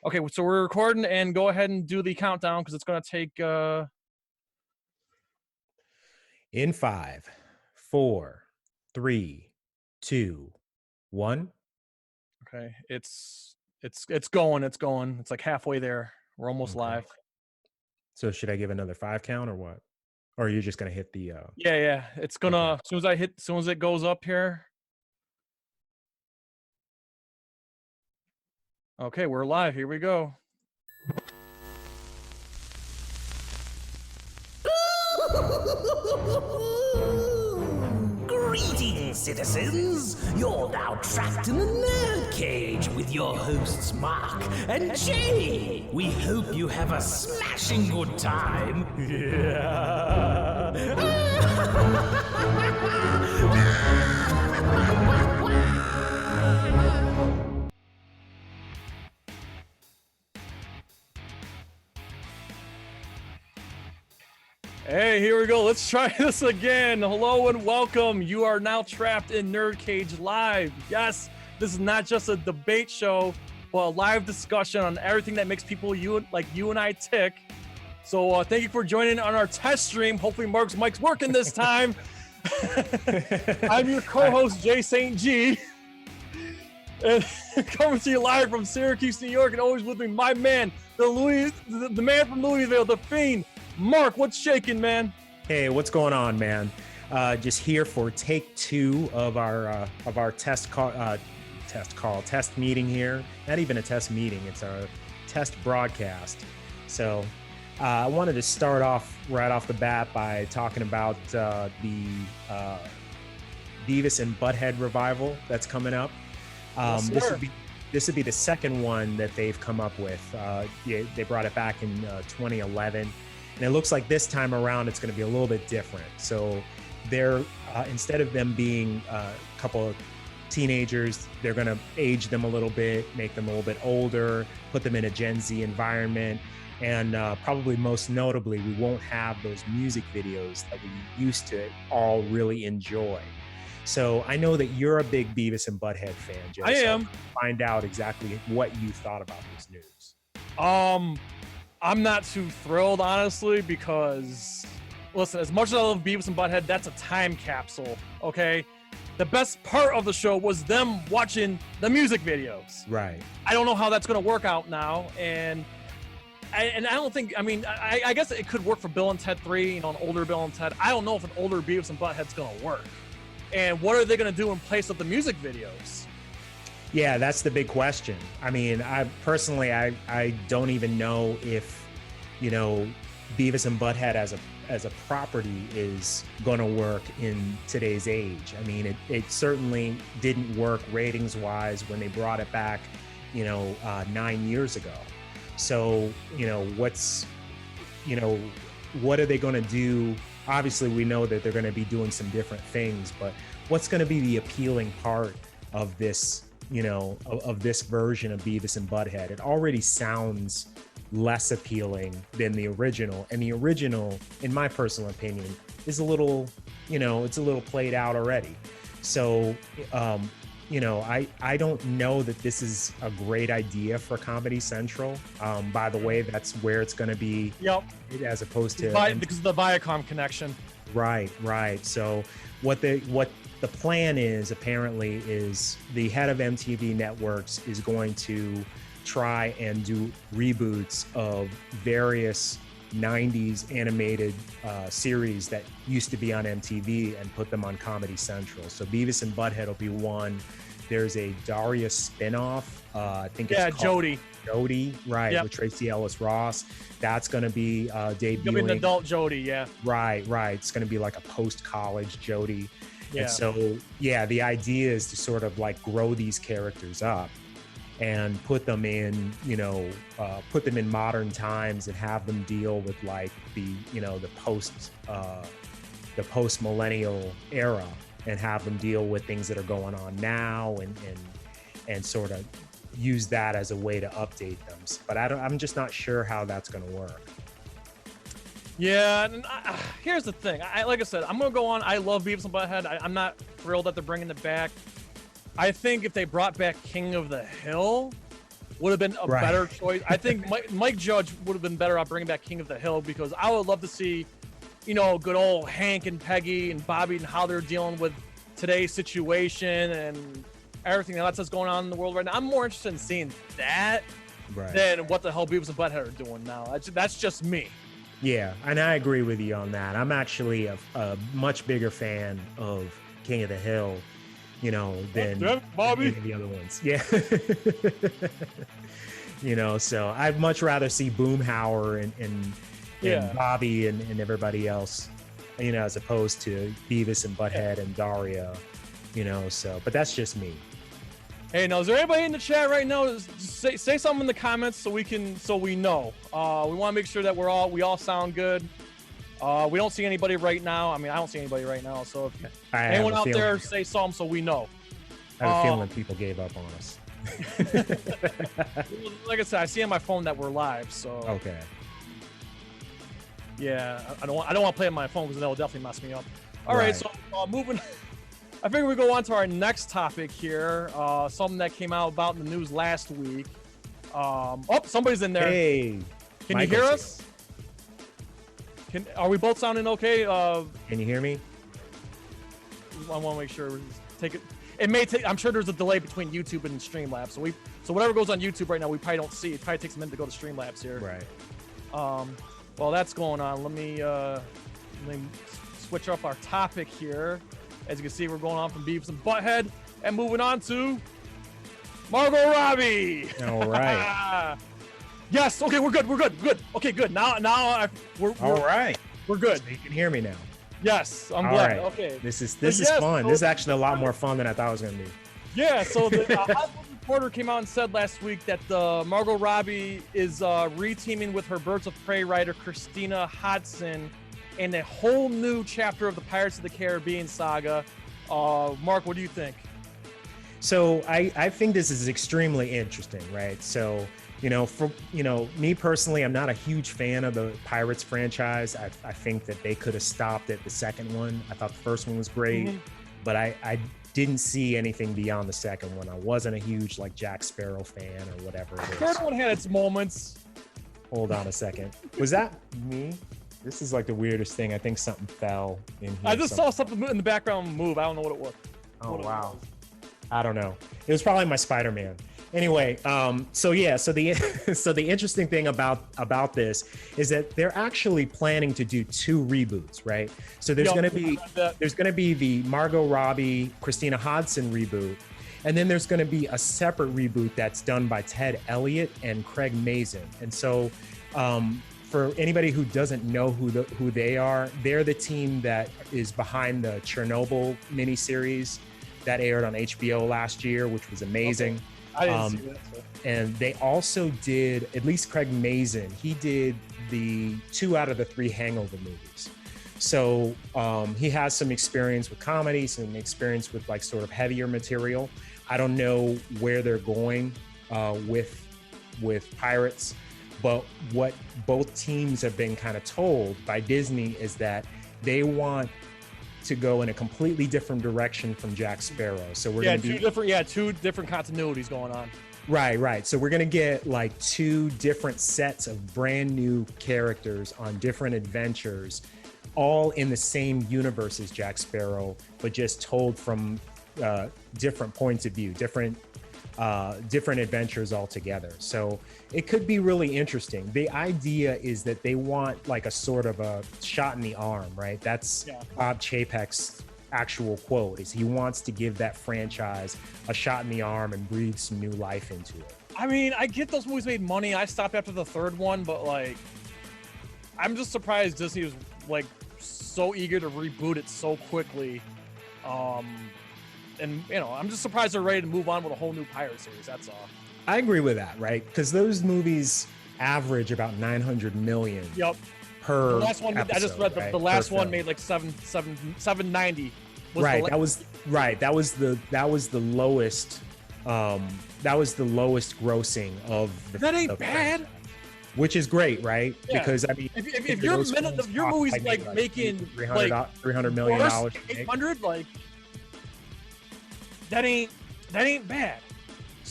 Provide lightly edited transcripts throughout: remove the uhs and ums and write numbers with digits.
Okay, so we're recording, and go ahead and do the countdown because it's going to take. In 5, 4, 3, 2, 1. Okay, it's going. It's going. It's like halfway there. We're almost Okay. live. So should I give another 5 count or what? Or are you just gonna hit the? Yeah. It's gonna Okay. as soon as it goes up here. Okay, we're live. Here we go. Greetings, citizens! You're now trapped in the nerd cage with your hosts Mark and Jay. We hope you have a smashing good time. Hey, here we go. Let's try this again. Hello and welcome. You are now trapped in NerdCage Live. Yes, this is not just a debate show, but a live discussion on everything that makes people like you and I tick. So thank you for joining on our test stream. Hopefully Mark's mic's working this time. I'm your co-host, Jay St. G. And coming to you live from Syracuse, New York, and always with me, my man, the man from Louisville, the Fiend. Mark, what's shaking, man? Hey, what's going on, man? Just here for take 2 of our test meeting here. Not even a test meeting; it's our test broadcast. So I wanted to start off right off the bat by talking about the Beavis and Butthead revival that's coming up. Yes, This would be the second one that they've come up with. They brought it back in 2011. And it looks like this time around, it's going to be a little bit different. So they're, instead of them being a couple of teenagers, they're going to age them a little bit, make them a little bit older, put them in a Gen Z environment. And probably most notably, we won't have those music videos that we used to all really enjoy. So I know that you're a big Beavis and Butthead fan, Jay. I am. Find out exactly what you thought about this news. I'm not too thrilled, honestly, because, listen, as much as I love Beavis and Butthead, that's a time capsule, okay? The best part of the show was them watching the music videos. Right. I don't know how that's going to work out now, and I don't think, I guess it could work for Bill and Ted 3, an older Bill and Ted. I don't know if an older Beavis and Butthead's going to work. And what are they going to do in place of the music videos? Yeah, that's the big question. I mean, I personally don't even know if, Beavis and Butthead as a property is going to work in today's age. I mean, it certainly didn't work ratings wise when they brought it back, 9 years ago. So, what are they going to do? Obviously, we know that they're going to be doing some different things, but what's going to be the appealing part of this? Of this version of Beavis and Butthead? It already sounds less appealing than the original. And the original, in my personal opinion, is a little, it's a little played out already. So, I don't know that this is a great idea for Comedy Central. By the way, that's where it's going to be. Yep. As opposed to because of the Viacom connection. Right. So what the plan is apparently is the head of MTV Networks is going to try and do reboots of various 90s animated series that used to be on MTV and put them on Comedy Central. So Beavis and Butthead will be one. There's a Daria spinoff. I think it's called Jody, right, with Tracy Ellis Ross. That's going to be debuting. You'll be an adult Jody, yeah. Right. It's going to be like a post-college Jody. Yeah. And so, the idea is to sort of like grow these characters up and put them in, put them in modern times and have them deal with like the post-millennial era and have them deal with things that are going on now and sort of use that as a way to update them. But I'm just not sure how that's going to work. Yeah, and here's the thing. Like I said, I'm going to go on. I love Beavis and Butthead. I'm not thrilled that they're bringing it back. I think if they brought back King of the Hill, would have been a Right. better choice. I think Mike Judge would have been better at bringing back King of the Hill, because I would love to see, good old Hank and Peggy and Bobby and how they're dealing with today's situation and everything else that's going on in the world right now. I'm more interested in seeing that than what the hell Beavis and Butthead are doing now. That's just me. Yeah, and I agree with you on that. I'm actually a much bigger fan of King of the Hill, than Bobby. any of the other ones. Yeah. So I'd much rather see Boomhauer and Bobby and everybody else, as opposed to Beavis and Butthead and Daria, but that's just me. Hey, now is there anybody in the chat right now? Just say something in the comments so we know. We want to make sure that we all sound good. We don't see anybody right now. I mean, I don't see anybody right now. So if anyone out there, say something so we know. I have a feeling people gave up on us. Like I said, I see on my phone that we're live. So okay. Yeah, I don't want to play on my phone because that will definitely mess me up. All right, so moving. I figure we go on to our next topic here. Something that came out about in the news last week. Somebody's in there. Hey, can you hear us? Are we both sounding okay? Can you hear me? I want to make sure. Take it. It may take. I'm sure there's a delay between YouTube and Streamlabs. So whatever goes on YouTube right now, we probably don't see. It probably takes a minute to go to Streamlabs here. Right. While that's going on, let me switch up our topic here. As you can see, we're going on from Beavis and Butthead and moving on to Margot Robbie. All right. Yes. Okay, we're good. Okay, good. Now, we're all right. We're good. So you can hear me now. Yes, I'm all glad. Right. Okay. This is fun. This is actually a lot more fun than I thought it was going to be. Yeah. So the Hollywood Reporter came out and said last week that Margot Robbie is re-teaming with her Birds of Prey writer Christina Hodson in a whole new chapter of the Pirates of the Caribbean saga. Mark, what do you think? So I think this is extremely interesting, right? So, me personally, I'm not a huge fan of the Pirates franchise. I think that they could have stopped at the second one. I thought the first one was great, but I didn't see anything beyond the second one. I wasn't a huge Jack Sparrow fan or whatever it is. The third one had its moments. Hold on a second. Was that me? This is the weirdest thing. I think something fell in here. I just saw something in the background move. I don't know what it was. Oh, wow. I don't know. It was probably my Spider-Man. Anyway, so the interesting thing about this is that they're actually planning to do 2 reboots, right? So there's going to be the Margot Robbie, Christina Hodson reboot, and then there's going to be a separate reboot that's done by Ted Elliott and Craig Mazin. And so for anybody who doesn't know who they are, they're the team that is behind the Chernobyl miniseries that aired on HBO last year, which was amazing. Okay. I didn't see that. So. And they also did, at least Craig Mazin, he did the 2 out of the 3 Hangover movies. So he has some experience with comedy, some experience with sort of heavier material. I don't know where they're going with Pirates, but what both teams have been kind of told by Disney is that they want to go in a completely different direction from Jack Sparrow. So we're going to be two different continuities going on. Right. So we're going to get 2 different sets of brand new characters on different adventures, all in the same universe as Jack Sparrow, but just told from different points of view, different adventures altogether. So it could be really interesting. The idea is that they want a sort of a shot in the arm, right? That's Bob Chapek's actual quote, is he wants to give that franchise a shot in the arm and breathe some new life into it. I mean, I get those movies made money. I stopped after the 3rd one, but I'm just surprised Disney was so eager to reboot it so quickly. And I'm just surprised they're ready to move on with a whole new pirate series. That's all. I agree with that, right? Because those movies average about 900 million. Yep. Per the last one, episode, I just read the last one made 790. Right. That was the lowest. That was the lowest grossing of the. That ain't bad. Which is great, right? Yeah. Because I mean, if your movie's making $300 million, 800 that ain't bad.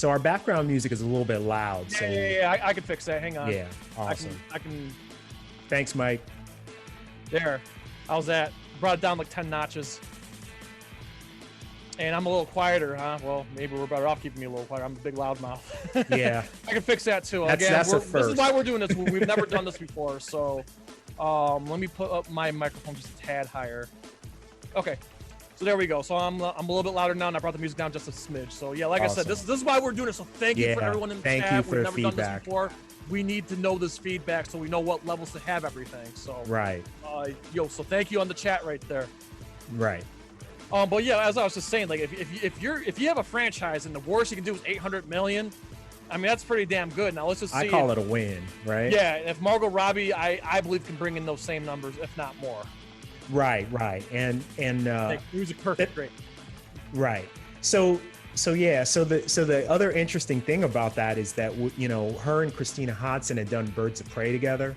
So our background music is a little bit loud. So Yeah, I can fix that. Hang on. yeah, awesome. I can. Thanks, Mike. There. How's that? Brought it down like 10 notches. And I'm a little quieter, huh? Well, maybe we're better off keeping me a little quieter. I'm a big loudmouth. Yeah. I can fix that too. That's a first. This is why we're doing this. We've never done this before. So let me put up my microphone just a tad higher. Okay. So there we go. So I'm a little bit louder now, and I brought the music down just a smidge. So yeah, like I said, this is why we're doing it. So thank you for everyone in the chat. Thank you for We've the never feedback. done this before. We need to know this feedback so we know what levels to have everything. So Right. So thank you on the chat right there. Right. But yeah, as I was just saying, like if you have a franchise and the worst you can do is 800 million, I mean that's pretty damn good. Now let's just see. I call it a win, right? Yeah, if Margot Robbie, I believe can bring in those same numbers, if not more. Right. And music perfect, great. Right. So the other interesting thing about that is that her and Christina Hodson had done Birds of Prey together.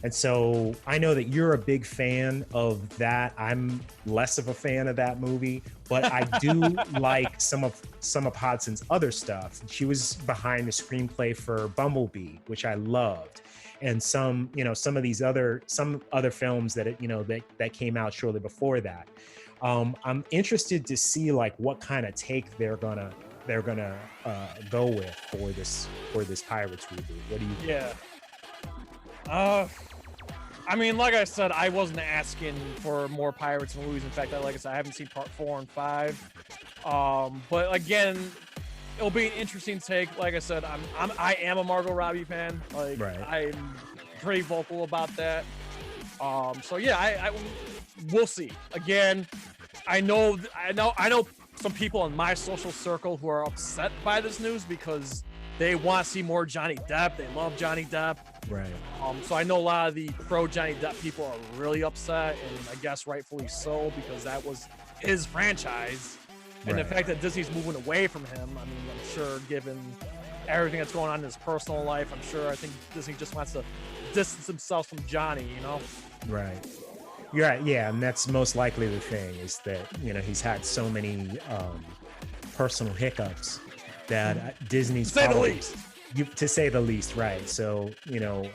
And so I know that you're a big fan of that. I'm less of a fan of that movie, but I do like some of Hodson's other stuff. She was behind the screenplay for Bumblebee, which I loved. And some other films that came out shortly before that. I'm interested to see like what kind of take they're gonna go with for this Pirates reboot. What do you think? Yeah. I mean, like I said, I wasn't asking for more Pirates movies. In fact, like I said, I haven't seen part 4 and 5. But again, it'll be an interesting take. Like I said, I am a Margot Robbie fan. Like Right. I'm pretty vocal about that. So yeah, we'll see. Again, I know some people in my social circle who are upset by this news because they want to see more Johnny Depp. They love Johnny Depp. Right. So I know a lot of the pro Johnny Depp people are really upset, and I guess rightfully so because that was his franchise. And the fact that Disney's moving away from him, I mean, I'm sure given everything that's going on in his personal life, I think Disney just wants to distance themselves from Johnny, Right. You're right. Yeah. And that's most likely the thing is that, he's had so many personal hiccups that Disney's to say the least. To say the least, right. So,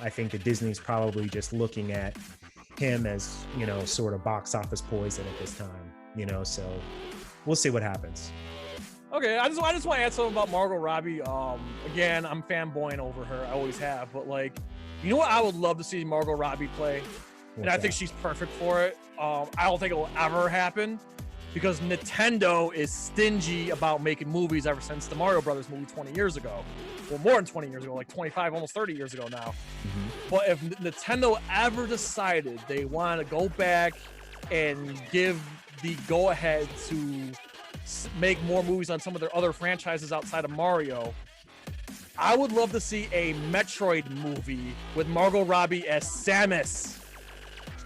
I think that Disney's probably just looking at him as, sort of box office poison at this time, so we'll see what happens. Okay, I just want to add something about Margot Robbie. Again, I'm fanboying over her. I always have. But, you know what I would love to see Margot Robbie play? And I think she's perfect for it. I don't think it will ever happen because Nintendo is stingy about making movies ever since the Mario Brothers movie 20 years ago. Well, more than 20 years ago, like 25, almost 30 years ago now. Mm-hmm. But if Nintendo ever decided they want to go back and give the go-ahead to make more movies on some of their other franchises outside of Mario, I would love to see a Metroid movie with Margot Robbie as Samus.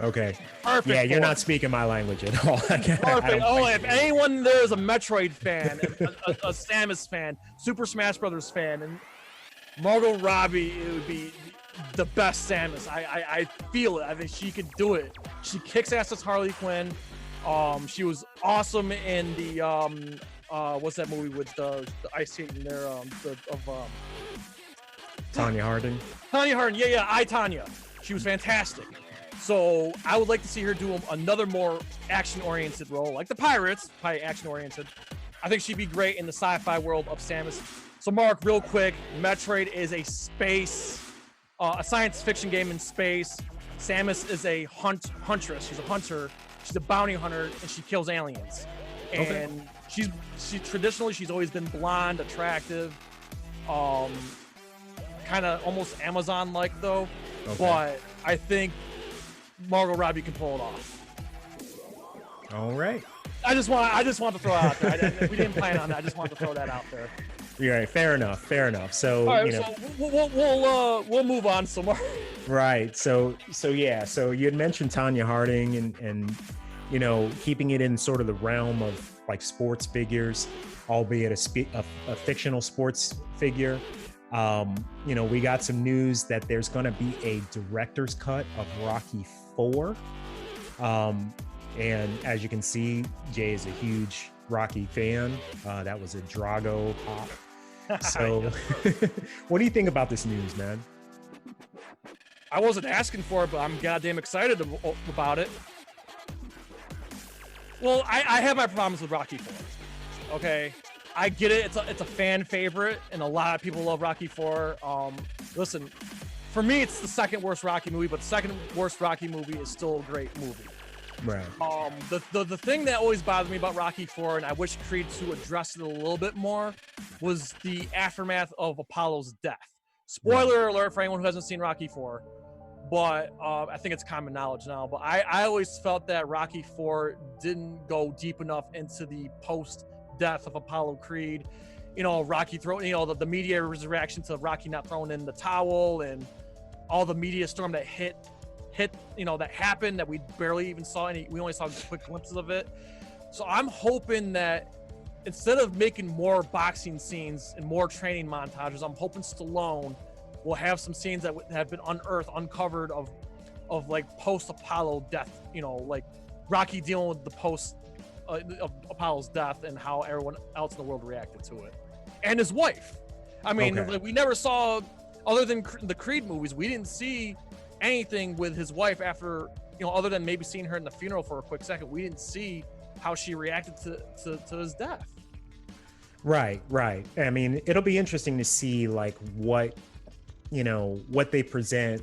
Okay. Perfect. Yeah, you're not speaking my language at all. Perfect. If anyone there is a Metroid fan, a Samus fan, Super Smash Brothers fan, and Margot Robbie, it would be the best Samus. I feel it. I think she could do it. She kicks ass as Harley Quinn. She was awesome in the what's that movie with the ice skating there? Tanya Harding. Tanya Harding. Yeah, I, Tanya. She was fantastic. So I would like to see her do another more action-oriented role, like the Pirates, probably action-oriented. I think she'd be great in the sci-fi world of Samus. So Mark, real quick, Metroid is a science fiction game in space. Samus is a huntress. She's a hunter. She's a bounty hunter, and she kills aliens. And she's traditionally always been blonde, attractive, kind of almost Amazon-like though. Okay. But I think Margot Robbie can pull it off. All right. I just want to throw it out there. We didn't plan on that. I just wanted to throw that out there. You're right. Fair enough. So, all right, so we'll move on somewhere. Right. So yeah. So you had mentioned Tanya Harding and keeping it in sort of the realm of like sports figures, albeit a fictional sports figure. We got some news that there's going to be a director's cut of Rocky IV. And as you can see, Jay is a huge Rocky fan. That was a Drago pop. So, what do you think about this news, man? I wasn't asking for it, but I'm goddamn excited about it. Well, I have my problems with Rocky 4. Okay, I get it. It's a fan favorite, and a lot of people love Rocky 4. Listen, for me, it's the second worst Rocky movie, but the second worst Rocky movie is still a great movie. Right. The thing that always bothered me about Rocky 4, and I wish Creed 2 addressed it a little bit more, was the aftermath of Apollo's death. Spoiler alert for anyone who hasn't seen Rocky 4, but I think it's common knowledge now. But I always felt that Rocky 4 didn't go deep enough into the post-death of Apollo Creed. You know, Rocky throwing, you know, the media's reaction to Rocky not throwing in the towel, and all the media storm that hit, you know, that happened that we barely even saw any. We only saw quick glimpses of it. So I'm hoping that instead of making more boxing scenes and more training montages, I'm hoping Stallone will have some scenes that have been uncovered of like post-Apollo death. You know, like Rocky dealing with the post of Apollo's death and how everyone else in the world reacted to it, and his wife. I mean, like, we never saw, other than the Creed movies, we didn't see anything with his wife after, you know, other than maybe seeing her in the funeral for a quick second. We didn't see how she reacted to his death. Right. I mean, it'll be interesting to see like what they present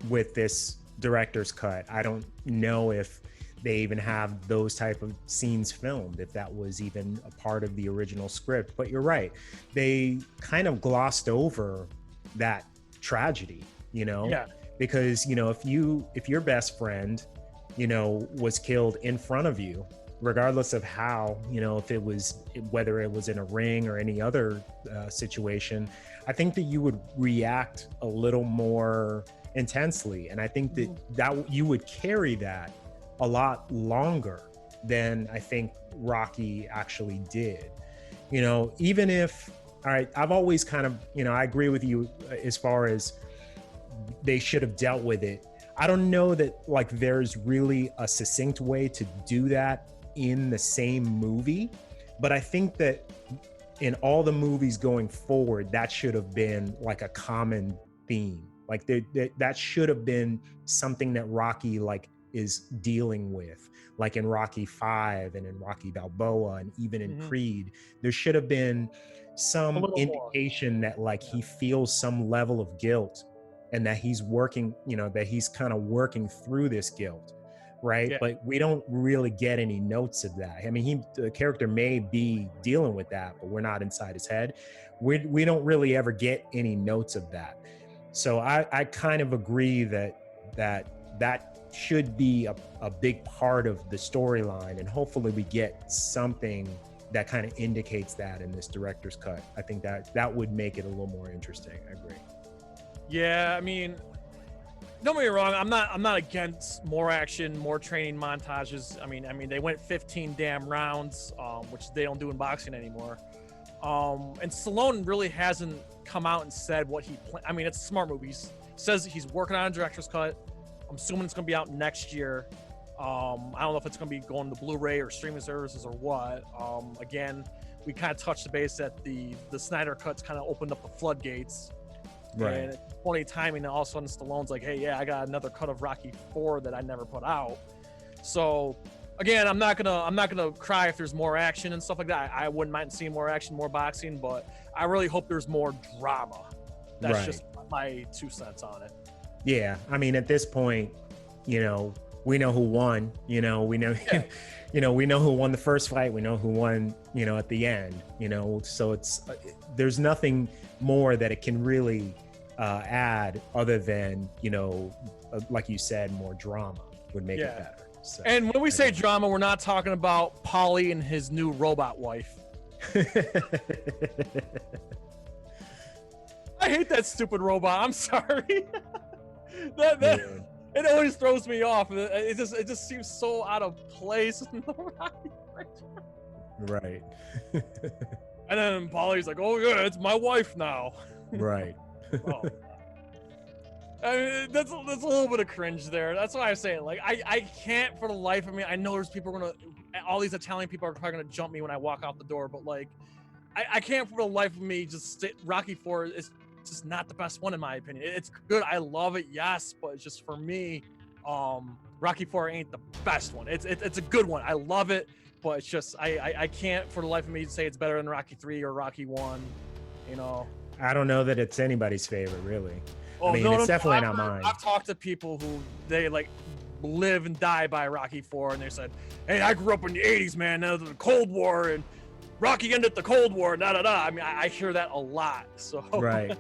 with this director's cut. I don't know if they even have those type of scenes filmed, if that was even a part of the original script. But you're right, they kind of glossed over that tragedy, you know? Yeah. Because, you know, if your best friend, you know, was killed in front of you, regardless of how, you know, whether it was in a ring or any other situation, I think that you would react a little more intensely. And I think that you would carry that a lot longer than I think Rocky actually did. You know, even if, all right, I've always kind of, you know, I agree with you as far as they should have dealt with it. I don't know that like there's really a succinct way to do that in the same movie, but I think that in all the movies going forward, that should have been like a common theme. Like that should have been something that Rocky like is dealing with, like in Rocky 5 and in Rocky Balboa and even in Creed. There should have been some indication that like he feels some level of guilt and that he's working, you know, that he's kind of working through this guilt, right? Yeah. But we don't really get any notes of that. I mean, the character may be dealing with that, but we're not inside his head. We don't really ever get any notes of that. So I kind of agree that should be a big part of the storyline, and hopefully we get something that kind of indicates that in this director's cut. I think that would make it a little more interesting. I agree. Yeah, I mean, don't get me wrong. I'm not against more action, more training montages. I mean, they went 15 damn rounds, which they don't do in boxing anymore. And Stallone really hasn't come out and said what he planned. I mean, it's a smart movie. He says he's working on a director's cut. I'm assuming it's going to be out next year. I don't know if it's going to be going to Blu-ray or streaming services or what. Again, we kind of touched the base that the Snyder cuts kind of opened up the floodgates. Right. And it's funny timing, and all of a sudden Stallone's like, hey, yeah, I got another cut of Rocky 4 that I never put out. So again, I'm not gonna cry if there's more action and stuff like that. I wouldn't mind seeing more action, more boxing, but I really hope there's more drama. That's just my 2 cents on it. Yeah, I mean, at this point, you know, we know who won. You know, we know, you know, we know who won the first fight. We know who won, you know, at the end. You know, so it's there's nothing more that it can really add other than, you know, like you said, more drama would make it better. So, and when we say drama, we're not talking about Paulie and his new robot wife. I hate that stupid robot. I'm sorry. that it always throws me off. It just seems so out of place. Right. And then Paulie's like, "Oh yeah, it's my wife now." Right. Oh. I mean, that's a little bit of cringe there. That's why I'm saying, like, I can't for the life of me. I know there's people all these Italian people are probably gonna jump me when I walk out the door, but like, I can't for the life of me just Rocky 4 is just not the best one in my opinion. It's good, I love it, yes, but it's just for me, Rocky 4 ain't the best one. It's a good one, I love it, but it's just I can't for the life of me say it's better than Rocky 3 or Rocky 1. You know, I don't know that it's anybody's favorite, really. I mean, it's definitely not mine. I've talked to people who they like live and die by Rocky 4, and they said, "Hey, I grew up in the '80s, man. The Cold War, and Rocky ended the Cold War." Da da da. I mean, I hear that a lot. So right.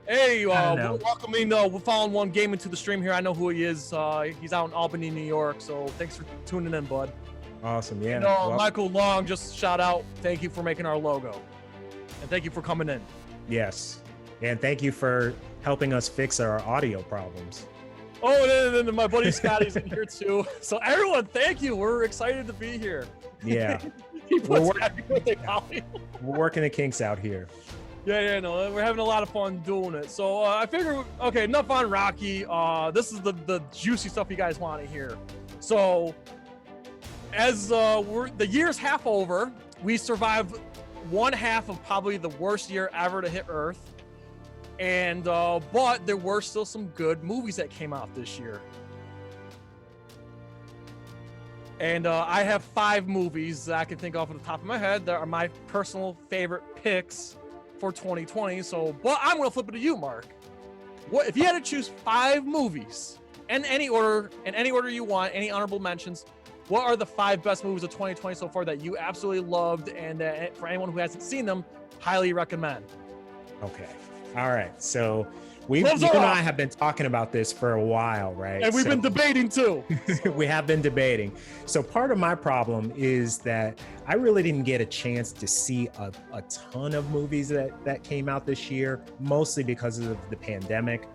Hey, we're welcoming Fallen One Gaming to the stream here. I know who he is. He's out in Albany, New York. So thanks for tuning in, bud. Awesome. Yeah. And, Michael Long, just shout out. Thank you for making our logo, and thank you for coming in. Yes. And thank you for helping us fix our audio problems. Oh, and then my buddy Scotty's in here too. So everyone, thank you. We're excited to be here. Yeah. We're working the kinks out here. Yeah, no, we're having a lot of fun doing it. So I figure, okay, enough on Rocky. This is the juicy stuff you guys want to hear. So as the year's half over, we survived one half of probably the worst year ever to hit Earth. And but there were still some good movies that came out this year. And I have 5 movies that I can think off at the top of my head that are my personal favorite picks for 2020. So, but I'm gonna flip it to you, Mark. What if you had to choose 5 movies in any order you want, any honorable mentions? What are the 5 best movies of 2020 so far that you absolutely loved, and for anyone who hasn't seen them, highly recommend? Okay. All right. So you and I have been talking about this for a while, right? And we've been debating too. We have been debating. So part of my problem is that I really didn't get a chance to see a ton of movies that came out this year, mostly because of the pandemic.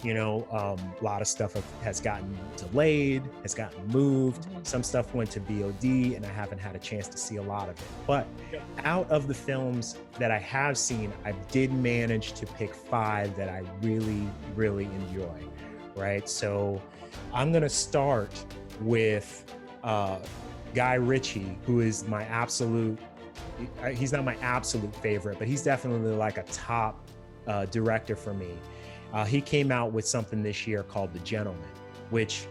You know, a lot of stuff has gotten delayed, has gotten moved. Some stuff went to VOD, and I haven't had a chance to see a lot of it. But out of the films that I have seen, I did manage to pick 5 that I really, really enjoy, right? So I'm going to start with Guy Ritchie, who is my he's not my absolute favorite, but he's definitely like a top director for me. He came out with something this year called The Gentleman, which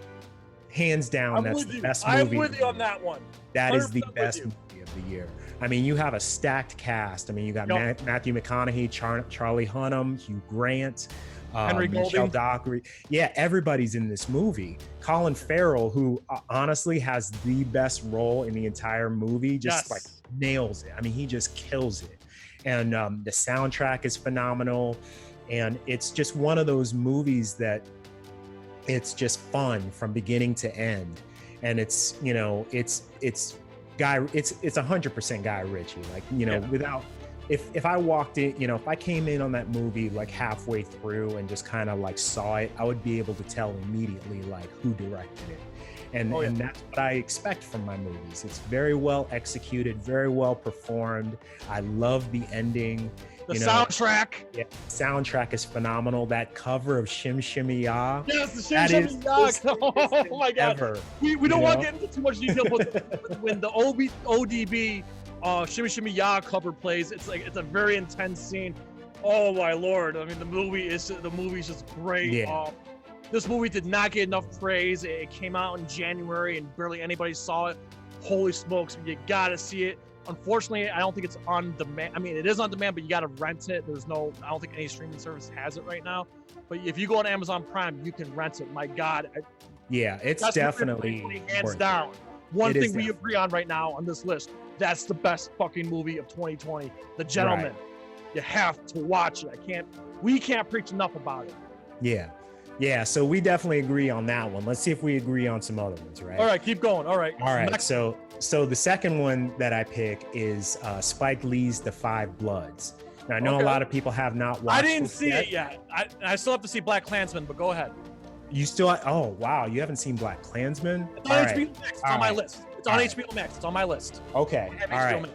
hands down, that's the best movie. I'm with you on that one. That is the best movie of the year. I mean, you have a stacked cast. I mean, you got Matthew McConaughey, Charlie Hunnam, Hugh Grant, Henry Michelle Golding. Dockery. Yeah, everybody's in this movie. Colin Farrell, who honestly has the best role in the entire movie, just like nails it. I mean, he just kills it. And the soundtrack is phenomenal. And it's just one of those movies that it's just fun from beginning to end. And it's, you know, it's 100% Guy Ritchie. Like, you know, without, if I walked in, you know, if I came in on that movie like halfway through and just kind of like saw it, I would be able to tell immediately like who directed it. And that's what I expect from my movies. It's very well executed, very well performed. I love the ending. The soundtrack. Yeah, soundtrack is phenomenal. That cover of Shim Shimmy Ya. Yes, the Shim Shimmy Ya. Oh my God. Ever, we don't want to get into too much detail, but when the ODB Shimmy Shimmy Ya cover plays, it's a very intense scene. Oh my Lord. I mean, the movie is just great. Yeah. This movie did not get enough praise. It came out in January and barely anybody saw it. Holy smokes, you gotta see it. Unfortunately, I don't think it's on demand. I mean, it is on demand, but you got to rent it. I don't think any streaming service has it right now. But if you go on Amazon Prime, you can rent it. My God. Yeah, it's definitely hands down. One thing we agree on right now on this list, that's the best fucking movie of 2020. The Gentleman. Right. You have to watch it. We can't preach enough about it. Yeah. Yeah, so we definitely agree on that one. Let's see if we agree on some other ones, right? All right, keep going. All right. So the second one that I pick is Spike Lee's The Five Bloods. Now, I know a lot of people have not watched it. I didn't see it yet. I still have to see Black Klansman, but go ahead. You still, oh, wow, you haven't seen Black Klansman? It's on HBO Max. It's on my list. It's on HBO Max. It's on my list. Okay, all right.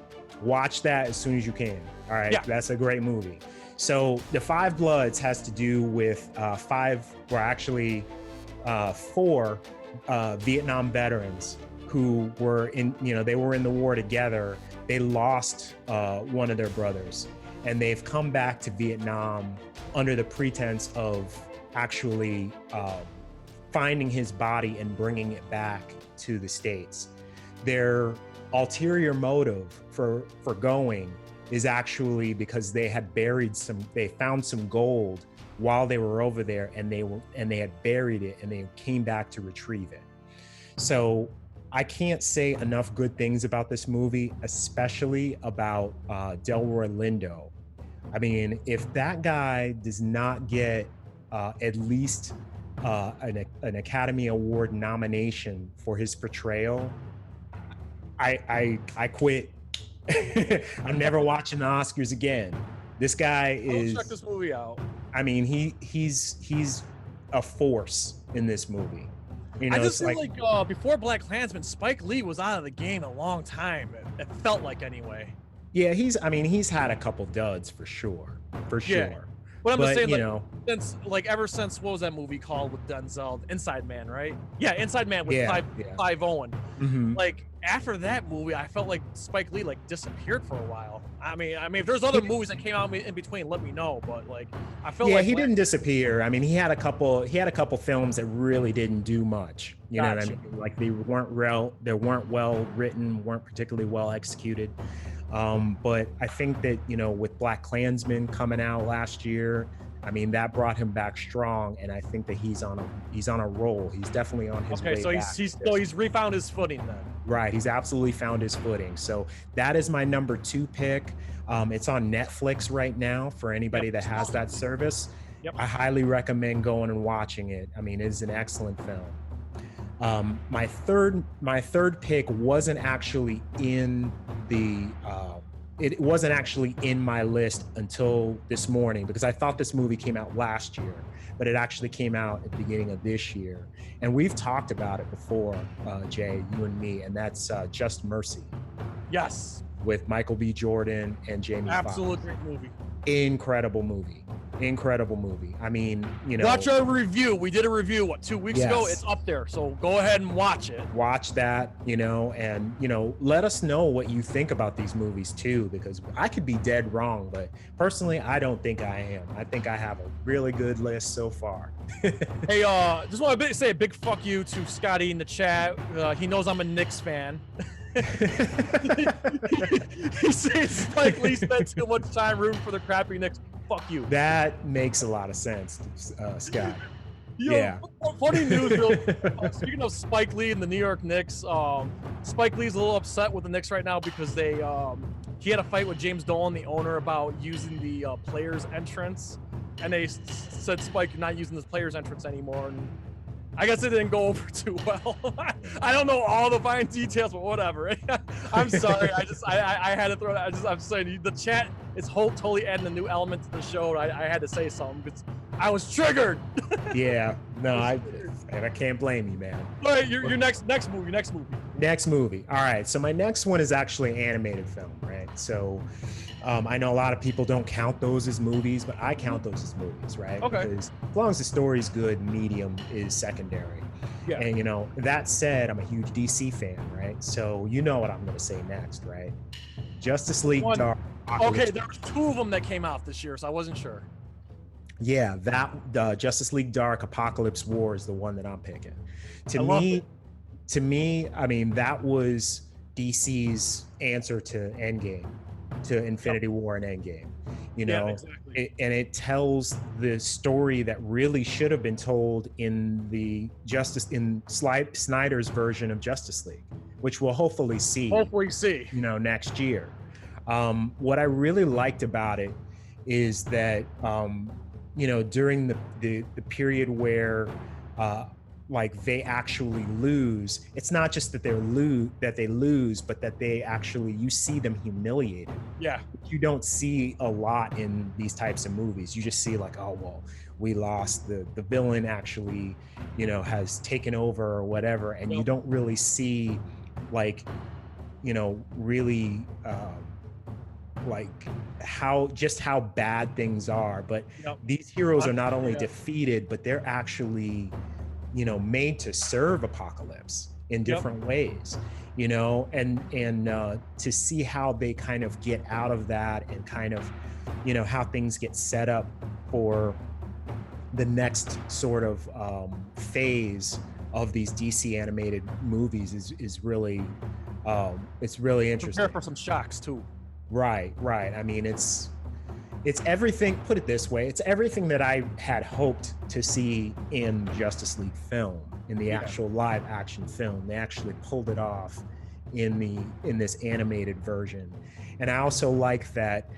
Watch that as soon as you can. All right, that's a great movie. So The Five Bloods has to do with 4 Vietnam veterans who were in, they were in the war together. They lost one of their brothers, and they've come back to Vietnam under the pretense of actually finding his body and bringing it back to the States. Their ulterior motive for going is actually because they found some gold while they were over there, and they had buried it, and they came back to retrieve it. So I can't say enough good things about this movie, especially about Delroy Lindo. I mean, if that guy does not get at least an Academy Award nomination for his portrayal, I quit. I'm never watching the Oscars again. This guy is. Check this movie out. I mean, he's a force in this movie. I just feel like before BlacKkKlansman, Spike Lee was out of the game a long time. It felt like anyway. Yeah, he's had a couple duds for sure. Yeah. But I'm just saying, ever since what was that movie called with Denzel, Inside Man, right? Yeah, Inside Man with Clive Owen. Mm-hmm. Like after that movie, I felt like Spike Lee disappeared for a while. I mean, if there's other movies that came out in between, let me know. But I felt like he didn't disappear. I mean, he had a couple films that really didn't do much. You know what I mean? Like they weren't well written, weren't particularly well executed. But I think that, with BlacKkKlansman coming out last year, I mean, that brought him back strong, and I think that he's on a roll. He's definitely on his way back. He's refound his footing then. Right, he's absolutely found his footing. So that is my number 2 pick. It's on Netflix right now for anybody that has that service. Yep. I highly recommend going and watching it. I mean, it is an excellent film. My third pick wasn't actually in the it wasn't actually in my list until this morning, because I thought this movie came out last year, but it actually came out at the beginning of this year. And we've talked about it before, Jay, you and me, and that's Just Mercy. Yes. With Michael B. Jordan and Jamie Foxx. Absolute great movie. Incredible movie. I mean, watch our review. We did a review 2 weeks ago. It's up there, so go ahead and watch it. Watch that, and let us know what you think about these movies too, because I could be dead wrong, but personally I don't think I am. I think I have a really good list so far. Hey, just want to say a big fuck you to Scotty in the chat. He knows I'm a Knicks fan. He says Spike Lee spent too much time rooting for the crappy Knicks. Fuck you. That makes a lot of sense, Scott. Yeah. Funny news, though. Speaking of Spike Lee and the New York Knicks, Spike Lee's a little upset with the Knicks right now because he had a fight with James Dolan, the owner, about using the players' entrance, and they said, Spike, you're not using this players' entrance anymore. And I guess it didn't go over too well. I don't know all the fine details, but whatever. I'm sorry. I had to throw that. I'm saying the chat is totally adding a new element to the show. I had to say something because I was triggered. Yeah. No, I can't blame you, man. All right, your next movie. Next movie. All right. So my next one is actually an animated film, right? So I know a lot of people don't count those as movies, but I count those as movies, right? Okay. Because as long as the story's good, medium is secondary. Yeah. And that said, I'm a huge DC fan, right? So you know what I'm going to say next, right? Justice League Dark. Okay, there were 2 of them that came out this year, so I wasn't sure. Yeah, that Justice League Dark Apocalypse War is the one that I'm picking. To me, I mean, that was DC's answer to Endgame, to Infinity War and Endgame. Yeah, exactly. It tells the story that really should have been told in Snyder's version of Justice League, which we'll hopefully see. Next year. What I really liked about it is that during the period where they actually lose, it's not just that they lose, but that you see them humiliated. Yeah. You don't see a lot in these types of movies. You just see we lost, the villain actually, has taken over or whatever. And you don't really see really how bad things are. But these heroes are not only defeated, but they're actually made to serve Apocalypse in different ways, you know, and to see how they kind of get out of that and kind of, you know, how things get set up for the next sort of phase of these DC animated movies is really it's really interesting. Prepare for some shocks too. Right. I mean, it's everything, put it this way, it's everything that I had hoped to see in Justice League film, in the actual live action film. They actually pulled it off in this animated version. And I also like that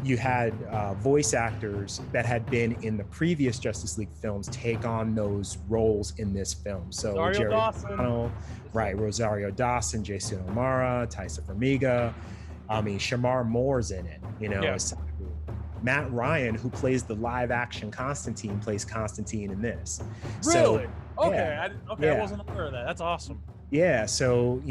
you had voice actors that had been in the previous Justice League films take on those roles in this film. So Rosario Dawson. Right, Rosario Dawson, Jason O'Mara, Taissa Farmiga. I mean, Shamar Moore's in it, you know. Yeah. Matt Ryan, who plays the live action Constantine, plays Constantine in this. Really? So, okay. yeah. I wasn't aware of that. That's awesome. Yeah, so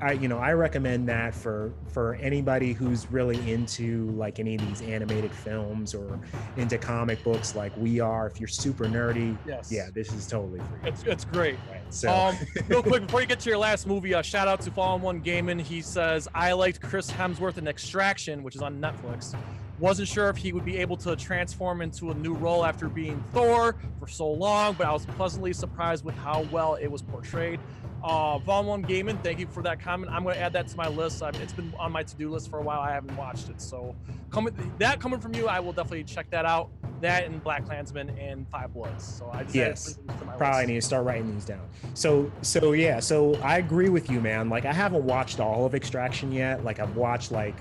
I recommend that for anybody who's really into like any of these animated films or into comic books like we are. If you're super nerdy, yeah, this is totally free. It's great. Right, so real quick before you get to your last movie, shout out to Fallen One Gaming. He says, I liked Chris Hemsworth in Extraction, which is on Netflix. Wasn't sure if he would be able to transform into a new role after being Thor for so long, but I was pleasantly surprised with how well it was portrayed. Fallen One Gaming, thank you for that comment. I'm going to add that to my list. It's been on my to-do list for a while. I haven't watched it, so coming from you, I will definitely check that out. That and Black Klansman and Five Bloods. So I just probably need to start writing these down. So I agree with you, man. Like, I haven't watched all of Extraction yet. Like, I've watched like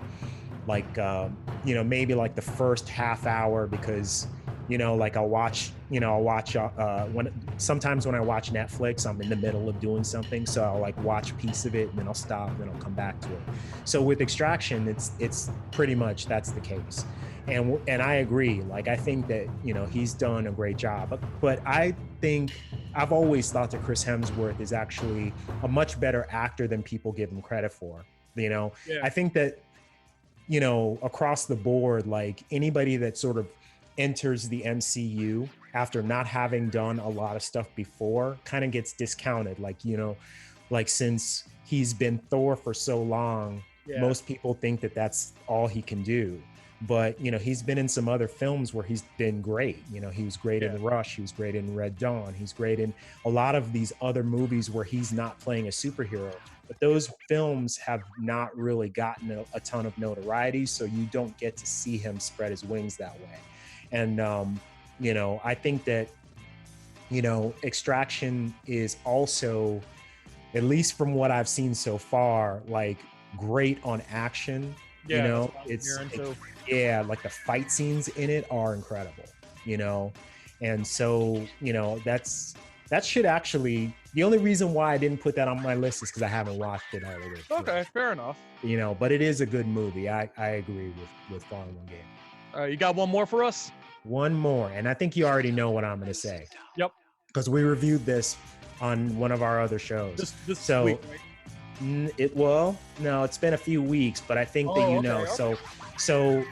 maybe like the first half hour, because like I'll watch sometimes when I watch Netflix, I'm in the middle of doing something, so I'll like watch a piece of it and then I'll stop and then I'll come back to it. So with Extraction, it's pretty much that's the case. And I agree. Like, I think that, he's done a great job, but I think I've always thought that Chris Hemsworth is actually a much better actor than people give him credit for. I think that, across the board, like anybody that sort of enters the MCU after not having done a lot of stuff before kind of gets discounted. Like since he's been Thor for so long, most people think that that's all he can do. But, he's been in some other films where he's been great. He was great in Rush. He was great in Red Dawn. He's great in a lot of these other movies where he's not playing a superhero. But those films have not really gotten a ton of notoriety, so you don't get to see him spread his wings that way. And, I think that, Extraction is also, at least from what I've seen so far, like great on action. Like the fight scenes in it are incredible, and so that should actually, the only reason why I didn't put that on my list is because I haven't watched it all the way through. Okay, fair enough. But it is a good movie. I agree with Fallen One Game. All right, you got one more for us? One more, and I think you already know what I'm going to say. Yep. Because we reviewed this on one of our other shows. This week, right? No, it's been a few weeks, but I think that know. Okay. So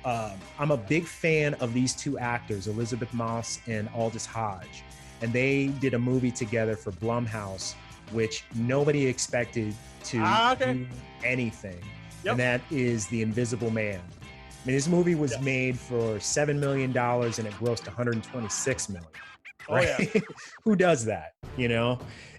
I'm a big fan of these two actors, Elizabeth Moss and Aldous Hodge, and they did a movie together for Blumhouse, which nobody expected to do anything, and that is The Invisible Man. I mean, this movie was made for $7 million and it grossed $126 million. Right? Oh, yeah. Who does that?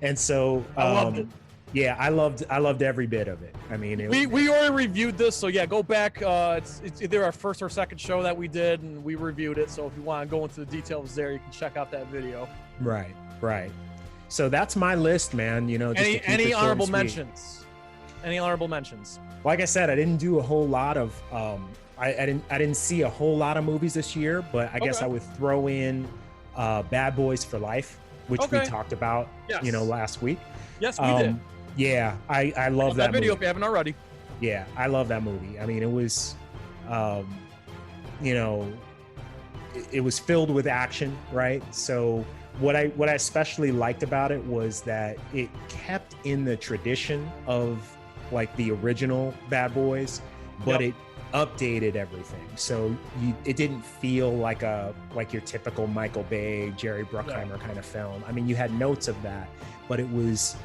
And so I loved it. Yeah, I loved every bit of it. I mean, we already reviewed this, so yeah, go back. It's either our first or second show that we did, and we reviewed it. So if you want to go into the details there, you can check out that video. Right. So that's my list, man. Just any honorable mentions? Any honorable mentions? Like I said, I didn't do a whole lot of. I didn't see a whole lot of movies this year, but I guess I would throw in Bad Boys for Life, which we talked about, last week. Yes, we did. Yeah, I love that video movie. if you haven't already. Yeah, I love that movie. I mean, it was, it was filled with action, right? So what I especially liked about it was that it kept in the tradition of like the original Bad Boys, but it updated everything. So it didn't feel like your typical Michael Bay, Jerry Bruckheimer kind of film. I mean, you had notes of that, but it was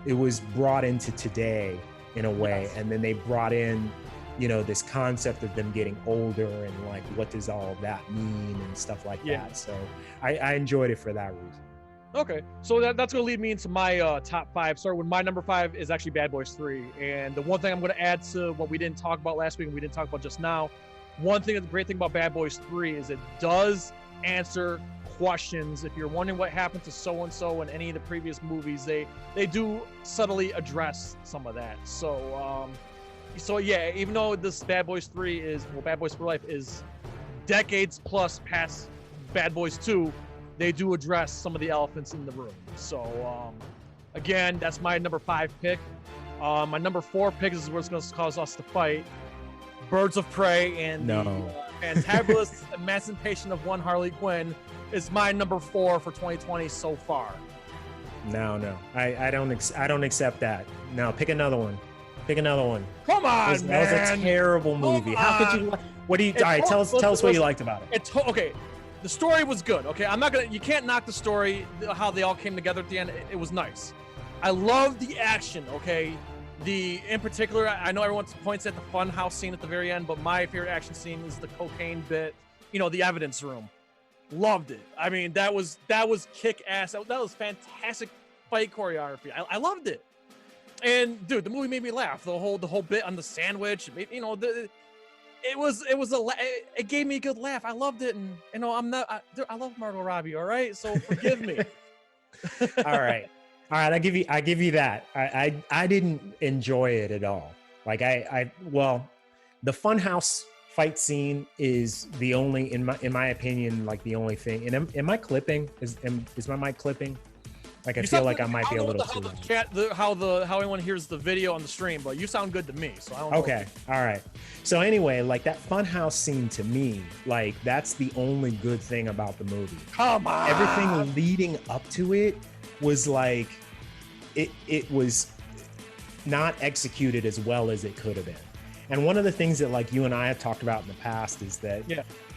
it was brought into today in a way. Yes. And then they brought in, this concept of them getting older and like, what does all of that mean and stuff like that. So I enjoyed it for that reason. Okay, so that's going to lead me into my top 5. Sorry, when my number 5 is actually Bad Boys 3. And the one thing I'm going to add to what we didn't talk about last week and we didn't talk about just now, one thing, the great thing about Bad Boys 3 is it does answer questions. If you're wondering what happened to so-and-so in any of the previous movies, they do subtly address some of that. So yeah, even though this Bad Boys 3 is, Bad Boys for Life is decades plus past Bad Boys 2, they do address some of the elephants in the room. So again, that's my number 5 pick. My number 4 pick is what's going to cause us to fight. Birds of Prey and the fantabulous emancipation of one Harley Quinn is my number 4 for 2020 so far. No, I don't accept that. No, pick another one. Come on, man. That was a terrible movie. How could you? What do you? All right, tell us what you liked about it. Okay, the story was good. Okay, you can't knock the story, how they all came together at the end. It was nice. I love the action. Okay, in particular, I know everyone points at the funhouse scene at the very end, but my favorite action scene is the cocaine bit. The evidence room. Loved it. I mean, that was kick ass. That was fantastic fight choreography. I loved it. And dude, the movie made me laugh. The whole bit on the sandwich. It gave me a good laugh. I loved it, and I love Margot Robbie. All right, so forgive me. All right. I give you that. I didn't enjoy it at all. Like the funhouse fight scene is the only, in my opinion, like the only thing. And am I clipping? Is my mic clipping? Like I feel like I might be a little too loud. How anyone hears the video on the stream, but you sound good to me, so I don't know. Okay, all right. So anyway, like that funhouse scene to me, like that's the only good thing about the movie. Come on. Everything leading up to it was like, it was not executed as well as it could have been. And one of the things that like you and I have talked about in the past is that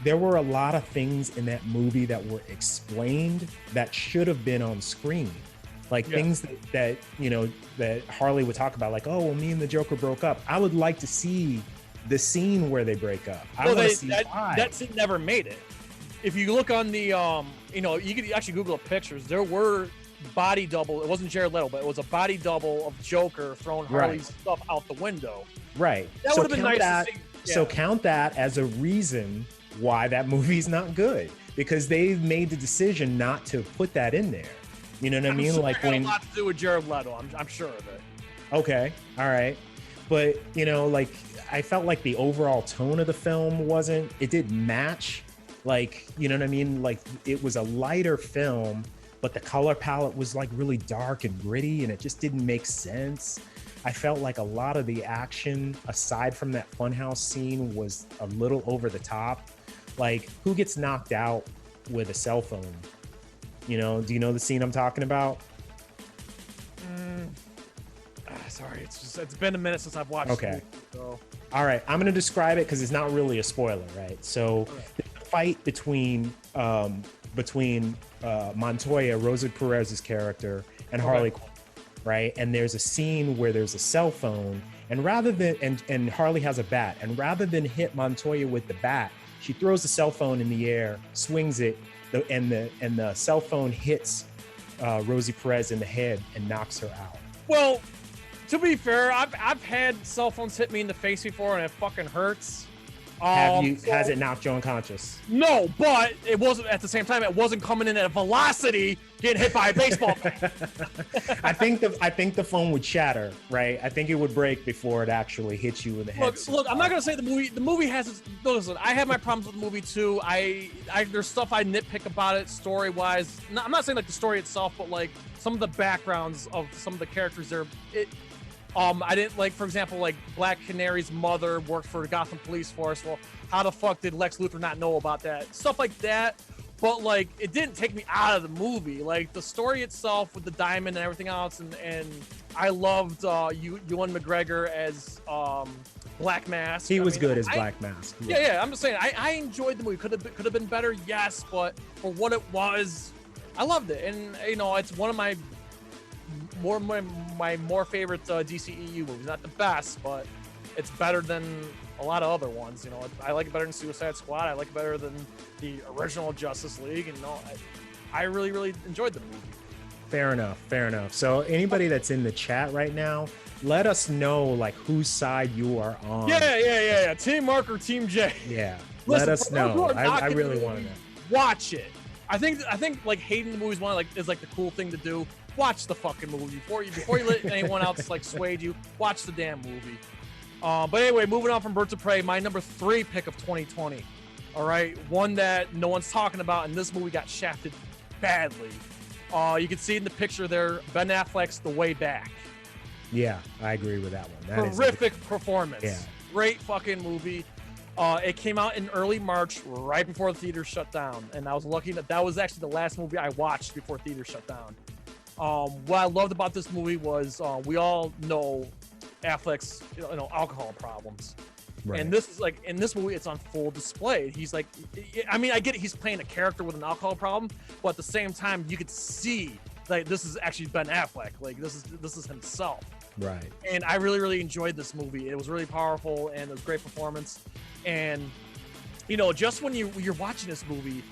there were a lot of things in that movie that were explained that should have been on screen. Like things that Harley would talk about, like, oh, well, me and the Joker broke up. I would like to see the scene where they break up. That scene never made it. If you look on the, you could actually Google pictures. There were body double. It wasn't Jared Leto, but it was a body double of Joker throwing Harley's stuff out the window. Right. That would have been nice to see. Yeah. So count that as a reason why that movie's not good, because they made the decision not to put that in there. You know what I mean? Like when a lot to do with Jared Leto. I'm sure of it. Okay. All right. But like I felt like the overall tone of the film it didn't match. Like, you know what I mean? Like it was a lighter film, but the color palette was like really dark and gritty, and it just didn't make sense. I felt like a lot of the action, aside from that funhouse scene, was a little over the top. Like, who gets knocked out with a cell phone? Do you know the scene I'm talking about? Sorry, it's been a minute since I've watched it. So. All right, I'm gonna describe it because it's not really a spoiler, right? So, the fight between Montoya, Rosa Perez's character, and Harley Quinn. Right, and there's a scene where there's a cell phone, and rather than and Harley has a bat, and rather than hit Montoya with the bat, she throws the cell phone in the air, swings it, and the cell phone hits Rosie Perez in the head and knocks her out. Well, to be fair, I've had cell phones hit me in the face before, and it fucking hurts. Has it knocked you unconscious? No, but it wasn't at the same time. It wasn't coming in at a velocity, getting hit by a baseball bat. I think the phone would shatter, right? I think it would break before it actually hits you in the head. Look, I'm not gonna say the movie has its. Listen, I have my problems with the movie too. There's stuff I nitpick about it story wise. I'm not saying like the story itself, but like some of the backgrounds of some of the characters there. I didn't like, for example, like Black Canary's mother worked for the Gotham Police Force. Well, how the fuck did Lex Luthor not know about that? Stuff like that. But like, it didn't take me out of the movie. Like the story itself with the diamond and everything else, and I loved Ewan McGregor as Black Mask. He was good as Black Mask. Yeah. I'm just saying, I enjoyed the movie. Could have been better, yes, but for what it was, I loved it. And it's one of my more favorite DCEU movies. Not the best, but it's better than a lot of other ones. You know, I like it better than Suicide Squad. I like it better than the original Justice League. And I really, really enjoyed the movie. Fair enough. So anybody that's in the chat right now, let us know like whose side you are on. Yeah. Team Mark or Team J. Yeah. Listen, let us know. I really want to know. Watch it. I think like hating the movies is like the cool thing to do. Watch the fucking movie before you let anyone else like sway you. Watch the damn movie. But anyway, moving on from Birds of Prey, my number 3 pick of 2020. All right, one that no one's talking about, and this movie got shafted badly. You can see in the picture there, Ben Affleck's The Way Back. Yeah, I agree with that one. Horrific performance. Yeah. Great fucking movie. It came out in early March, right before the theater shut down, and I was lucky that was actually the last movie I watched before theater shut down. What I loved about this movie was we all know Affleck's alcohol problems. Right. And this is like in this movie, it's on full display. He's like, I mean, I get it, he's playing a character with an alcohol problem, but at the same time, you could see like this is actually Ben Affleck. Like this is himself. Right. And I really, really enjoyed this movie. It was really powerful and it was a great performance. And just when you're watching this movie,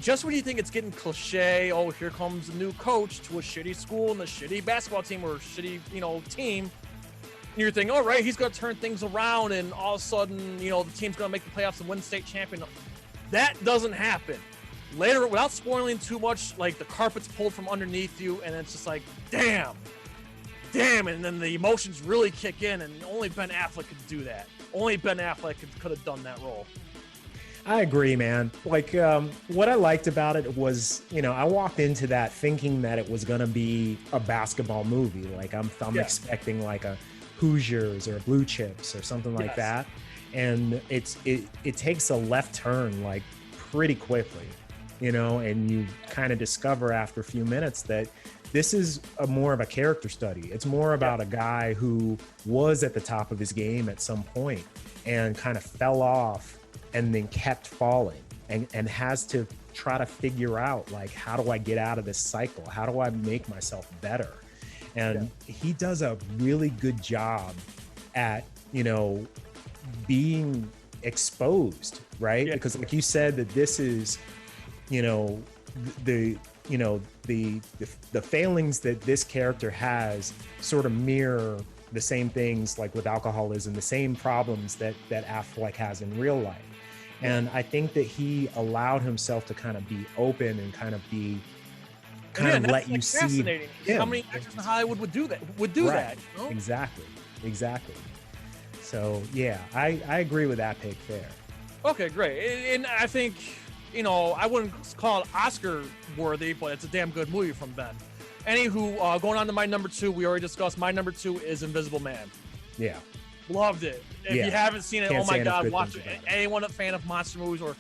just when you think it's getting cliche, oh, here comes a new coach to a shitty school and a shitty basketball team or a shitty team. And you're thinking, all right, he's going to turn things around, and all of a sudden, the team's going to make the playoffs and win state champion. That doesn't happen. Later, without spoiling too much, like the carpet's pulled from underneath you, and it's just like, damn, and then the emotions really kick in, and only Ben Affleck could do that. Only Ben Affleck could have done that role. I agree, man. Like, what I liked about it was, I walked into that thinking that it was going to be a basketball movie. Like, I'm expecting like a Hoosiers or Blue Chips or something like that. And it takes a left turn like pretty quickly, and you kind of discover after a few minutes that this is more of a character study. It's more about a guy who was at the top of his game at some point and kind of fell off and then kept falling and has to try to figure out, like, how do I get out of this cycle? How do I make myself better? And he does a really good job at, being exposed, right? Because like you said, that this is, the failings that this character has sort of mirror the same things, like with alcoholism, the same problems that Affleck has in real life. And I think that he allowed himself to kind of be open and kind of let you see how many actors in Hollywood would do that. That, Exactly. So yeah, I agree with that pick there. Okay, great. And I think, I wouldn't call it Oscar worthy, but it's a damn good movie from Ben. Anywho, going on to my number 2, we already discussed. My number 2 is Invisible Man. Yeah. Loved it. If you haven't seen it, oh my God, watch it. Anyone a fan of monster movies or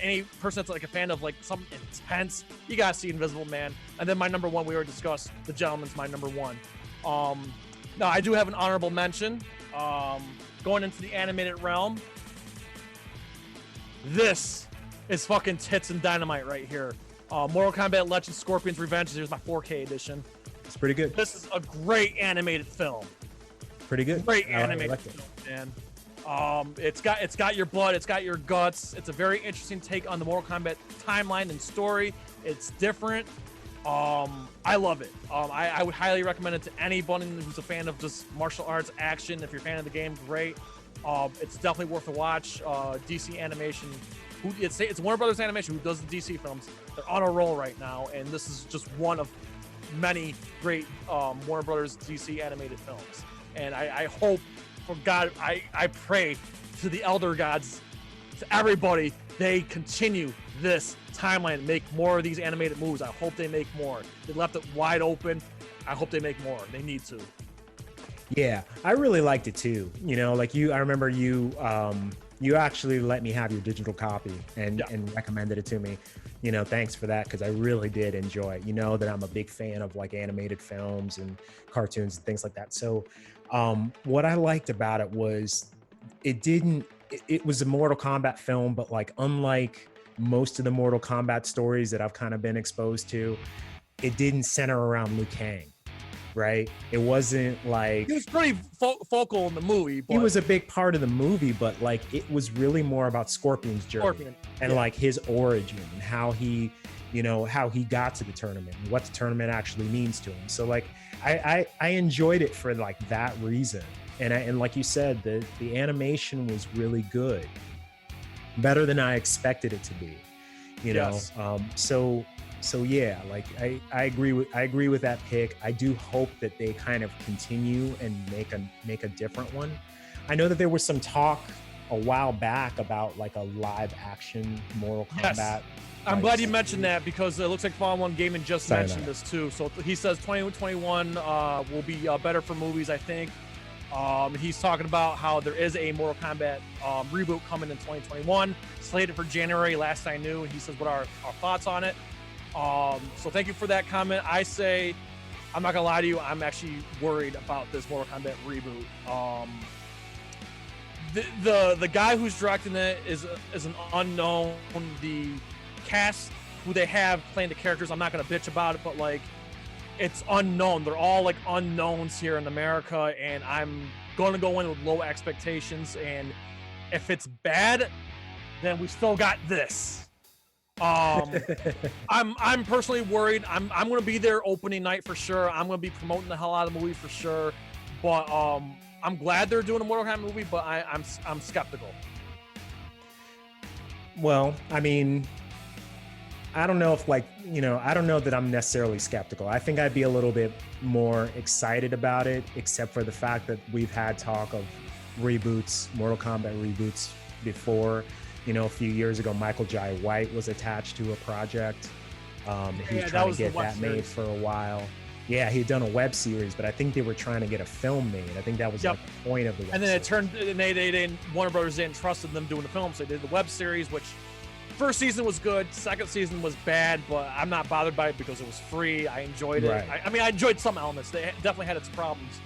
any person that's like a fan of like something intense, you gotta see Invisible Man. And then my number 1, we already discussed. The Gentleman's my number 1. Now I do have an honorable mention. Going into the animated realm, this is fucking tits and dynamite right here. Mortal Kombat Legends Scorpion's Revenge. Here's my 4K edition. It's pretty good. This is a great animated film. Pretty good. Great animated film, man. It's got your blood, it's got your guts. It's a very interesting take on the Mortal Kombat timeline and story. It's different. I love it. I would highly recommend it to anybody who's a fan of just martial arts action. If you're a fan of the game, great. It's definitely worth a watch. DC Animation, it's Warner Brothers Animation who does the DC films. They're on a roll right now, and this is just one of many great Warner Brothers DC animated films. And I hope, for God, I pray to the elder gods, to everybody, they continue this timeline and make more of these animated movies. I hope they make more. They left it wide open. I hope they make more. They need to. Yeah, I really liked it too. I remember you actually let me have your digital copy and recommended it to me. Thanks for that, because I really did enjoy it. That I'm a big fan of like animated films and cartoons and things like that. So what I liked about it was it was a Mortal Kombat film, but like unlike most of the Mortal Kombat stories that I've kind of been exposed to, it didn't center around Liu Kang. right? It wasn't like He was pretty focal in the movie. But he was a big part of the movie, but like it was really more about Scorpion's journey and like his origin and how he, how he got to the tournament and what the tournament actually means to him. So like I enjoyed it for like that reason. And like you said, the animation was really good, better than I expected it to be. So yeah, like I agree with that pick. I do hope that they kind of continue and make a different one. I know that there was some talk a while back about like a live action Mortal Kombat. Yes. I'm glad you mentioned that because it looks like Fallen One Gaming just mentioned this too. So he says 2021 will be better for movies, I think. He's talking about how there is a Mortal Kombat reboot coming in 2021, slated for January, last I knew. He says what are our thoughts on it. So thank you for that comment. I say, I'm not gonna lie to you, I'm actually worried about this Mortal Kombat reboot. The guy who's directing it is an unknown. The cast who they have playing the characters, I'm not gonna bitch about it, but like it's unknown. They're all like unknowns here in America, and I'm gonna go in with low expectations. And if it's bad, then we still got this. I'm personally worried. I'm gonna be there opening night for sure. I'm gonna be promoting the hell out of the movie for sure. But I'm glad they're doing a Mortal Kombat movie, but I'm skeptical. Well, I mean, I don't know if I don't know that I'm necessarily skeptical. I think I'd be a little bit more excited about it, except for the fact that we've had talk of reboots, Mortal Kombat reboots before. A few years ago, Michael Jai White was attached to a project. He was trying to get that made for a while. Yeah, he had done a web series, but I think they were trying to get a film made. I think that was like the point of the web And then series. it turned, and they didn't, Warner Brothers didn't trust them doing the film, so they did the web series, which first season was good, second season was bad, but I'm not bothered by it because it was free. I enjoyed it. Right. I mean, I enjoyed some elements. They definitely had its problems.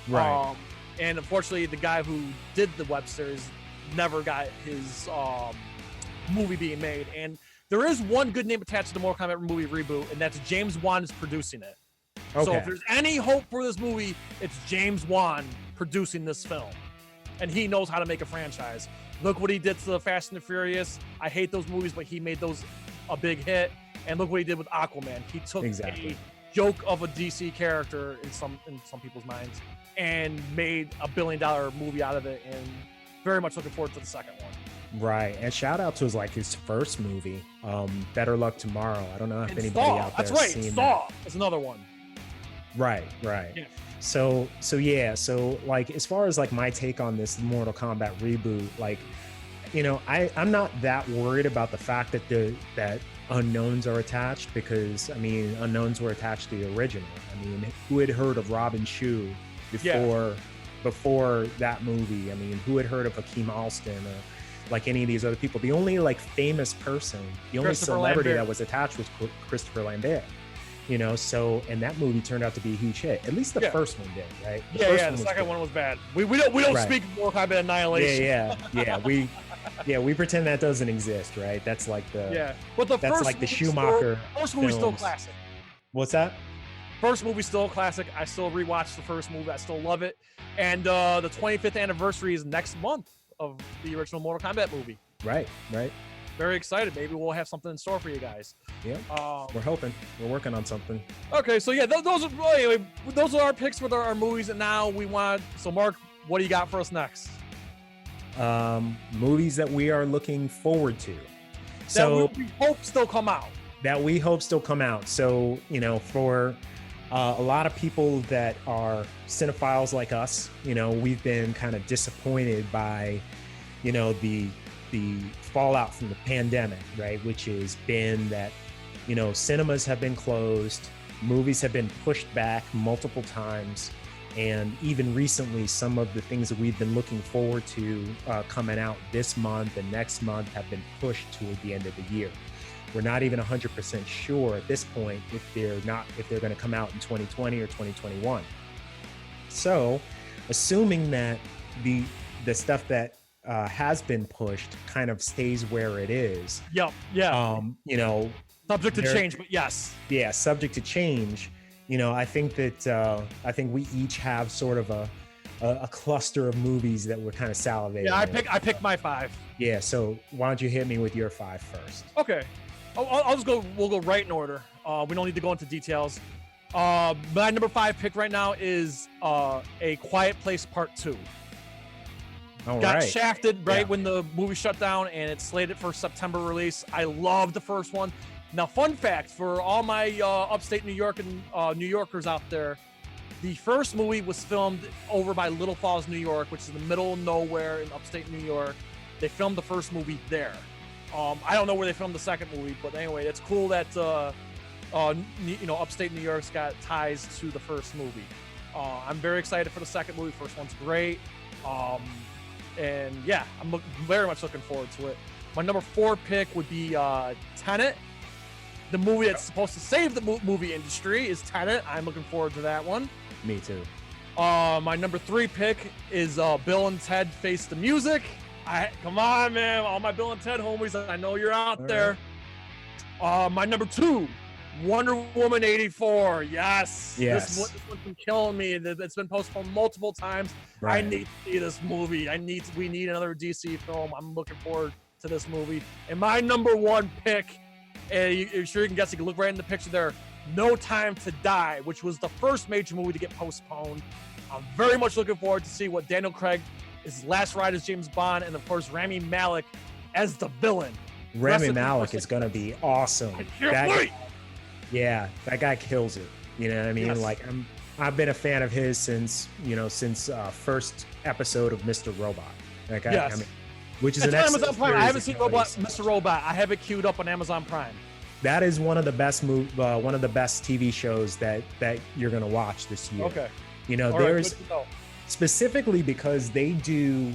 Right. And unfortunately, the guy who did the web series never got his movie being made. And there is one good name attached to the Mortal Kombat movie reboot, and that's James Wan is producing it. Okay. So if there's any hope for this movie, it's James Wan producing this film. And he knows how to make a franchise. Look what he did to the Fast and the Furious. I hate those movies, but he made those a big hit. And look what he did with Aquaman. He took a joke of a DC character in some people's minds and made $1 billion movie out of it. And very much looking forward to the second one. Right. And shout out to his first movie, Better Luck Tomorrow. I don't know if anybody Saw. out there That's right. has seen Saw that. is another one. Right. Yeah. So like as far as like my take on this Mortal Kombat reboot, like, I'm not that worried about the fact that unknowns are attached, because I mean unknowns were attached to the original. I mean, who had heard of Robin Shou before that movie? I mean, who had heard of Hakeem Alston or like any of these other people? The only like famous person, the only celebrity that was attached was Christopher Lambert. So, and that movie turned out to be a huge hit. At least the first one did, right? The second one was bad. We don't speak Mortal Kombat Annihilation. We pretend that doesn't exist, right? That's like But the that's first like the Schumacher. First movie's still classic. What's that? First movie's still a classic. I still rewatched the first movie. I still love it. And the 25th anniversary is next month of the original Mortal Kombat movie. Right. Very excited. Maybe we'll have something in store for you guys. Yeah. We're hoping. We're working on something. Okay, so yeah, those are our picks for our movies, and now so Mark, what do you got for us next? Movies that we are looking forward to. That we hope still come out. So, for a lot of people that are cinephiles like us, we've been kind of disappointed by, the fallout from the pandemic, right? Which has been that, cinemas have been closed, movies have been pushed back multiple times. And even recently, some of the things that we've been looking forward to coming out this month and next month have been pushed toward the end of the year. We're not even 100% sure at this point if they're going to come out in 2020 or 2021. So, assuming that the stuff that has been pushed kind of stays where it is. Yep. Yeah. Subject to change, but yes. Yeah, subject to change. I think we each have sort of a cluster of movies that we're kind of salivating. Yeah, I picked my 5. Yeah, so why don't you hit me with your 5 first? Okay, I'll just go. We'll go right in order. We don't need to go into details. My number 5 pick right now is A Quiet Place Part 2. Got shafted when the movie shut down, and it's slated for September release. I love the first one. Now, fun fact for all my upstate New York and New Yorkers out there, the first movie was filmed over by Little Falls, New York, which is in the middle of nowhere in upstate New York. They filmed the first movie there. I don't know where they filmed the second movie, but anyway, it's cool that upstate New York's got ties to the first movie. I'm very excited for the second movie. First one's great. And yeah, I'm very much looking forward to it. My number 4 pick would be Tenet. The movie that's supposed to save the movie industry is Tenet. I'm looking forward to that one. Me too. My number 3 pick is Bill and Ted Face the Music. Come on, man. All my Bill and Ted homies, I know you're out there. My number 2, Wonder Woman 84. Yes. This one's been killing me. It's been postponed multiple times. Right. I need to see this movie. We need another DC film. I'm looking forward to this movie. And my number 1 pick, you're sure you can guess, you can look right in the picture there, No Time to Die, which was the first major movie to get postponed. I'm very much looking forward to see what Daniel Craig, his last ride as James Bond, and of course Rami Malek as the villain. Rami Malek is going to be awesome. That guy kills it. You know what I mean? Yes. Like I've been a fan of his since first episode of Mr. Robot. That guy, yes. Which is it's an Amazon Prime. I haven't seen series. Mr. Robot. I have it queued up on Amazon Prime. That is one of the best TV shows that you're going to watch this year. Okay. There's specifically because they do.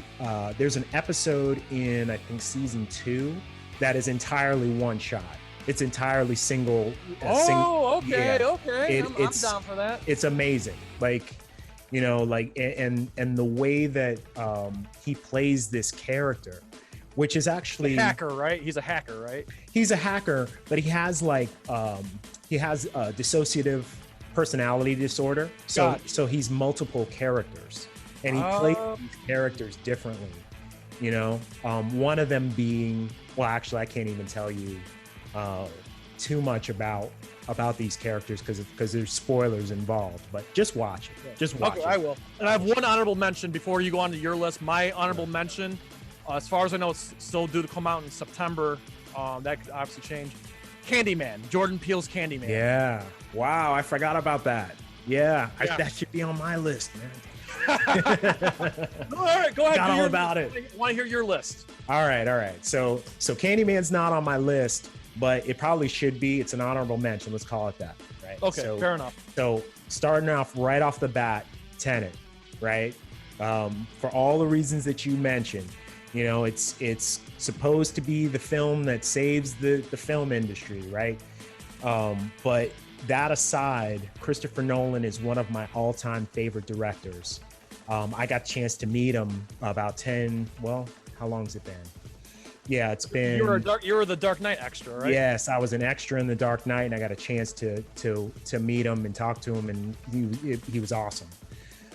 There's an episode in I think season 2 that is entirely one shot. It's entirely single. Okay. I'm It's down for that. It's amazing. And the way that he plays this character, which is actually a hacker, right? He's a hacker, right? He's a hacker, but he has a dissociative personality disorder. So he's multiple characters, and he plays these characters differently. One of them being, well, actually, I can't even tell you too much about these characters because there's spoilers involved, but just watch it. Just watch it. I will. And I have one honorable mention before you go on to your list. My honorable mention, as far as I know, it's still due to come out in September. That could obviously change. Candyman, Jordan Peele's Candyman. Yeah. Wow, I forgot about that. Yeah. That should be on my list, man. All right, go ahead. Got all about it. I want to hear your list. All right. So Candyman's not on my list, but it probably should be. It's an honorable mention. Let's call it that. Right. Okay, fair enough. So starting off right off the bat, Tenet, right? For all the reasons that you mentioned, it's supposed to be the film that saves the film industry, right? But that aside, Christopher Nolan is one of my all-time favorite directors. I got a chance to meet him about how long's it been? Yeah, it's been. You were the Dark Knight extra, right? Yes, I was an extra in the Dark Knight, and I got a chance to meet him and talk to him, and he was awesome.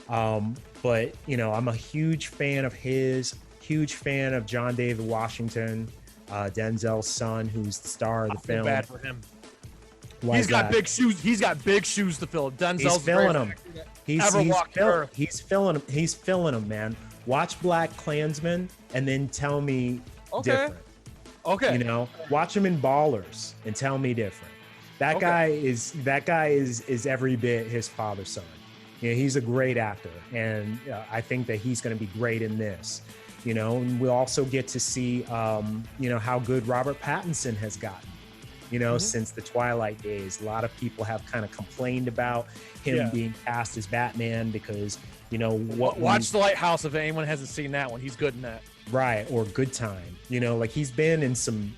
But I'm a huge fan of his. Huge fan of John David Washington, Denzel's son, who's the star of the film. Bad for him. He's got big shoes. He's got big shoes to fill. Denzel's filling them. He's filling them, man. Watch Black Klansman and then tell me different. Okay. Watch him in Ballers and tell me different. That guy is every bit his father's son. He's a great actor, and I think that he's going to be great in this. And we'll also get to see, how good Robert Pattinson has gotten, since the Twilight days. A lot of people have kind of complained about him being cast as Batman because, watch The Lighthouse if anyone hasn't seen that one. He's good in that. Right. Or Good Time, he's been in some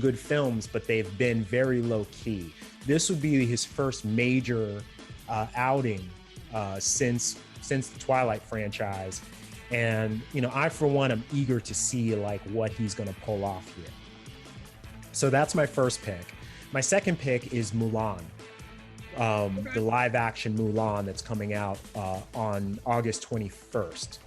good films, but they've been very low key. This would be his first major outing since the Twilight franchise. And, I, for one, am eager to see what he's going to pull off here. So that's my first pick. My second pick is Mulan. the live action Mulan that's coming out on August 21st.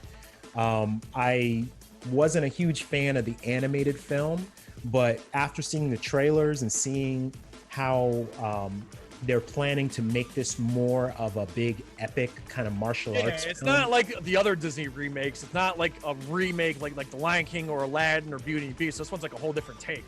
I wasn't a huge fan of the animated film, but after seeing the trailers and seeing how they're planning to make this more of a big epic kind of martial arts it's film. not like the other Disney remakes. It's not like a remake like The Lion King or Aladdin or Beauty and the Beast. This one's like a whole different take.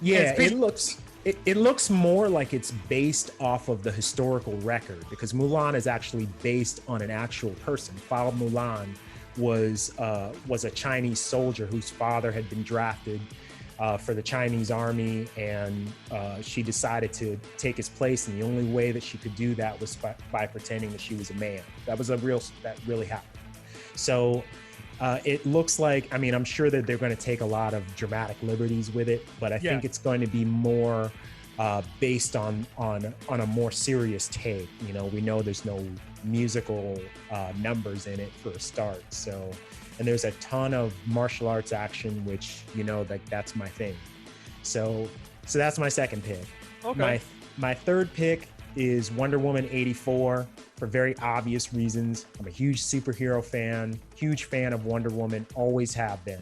Yeah, it looks more like it's based off of the historical record, because Mulan is actually based on an actual person. Fa Mulan was a Chinese soldier whose father had been drafted for the Chinese army, and she decided to take his place, and the only way that she could do that was by pretending that she was a man. That really happened. So it looks like, I mean, I'm sure that they're going to take a lot of dramatic liberties with it, but I think it's going to be more based on a more serious take. You know, we know there's no musical numbers in it for a start, so. And there's a ton of martial arts action, which, you know, like that's my thing. So that's my second pick. Okay. My third pick is Wonder Woman 84 for very obvious reasons. I'm a huge superhero fan, huge fan of Wonder Woman, always have been.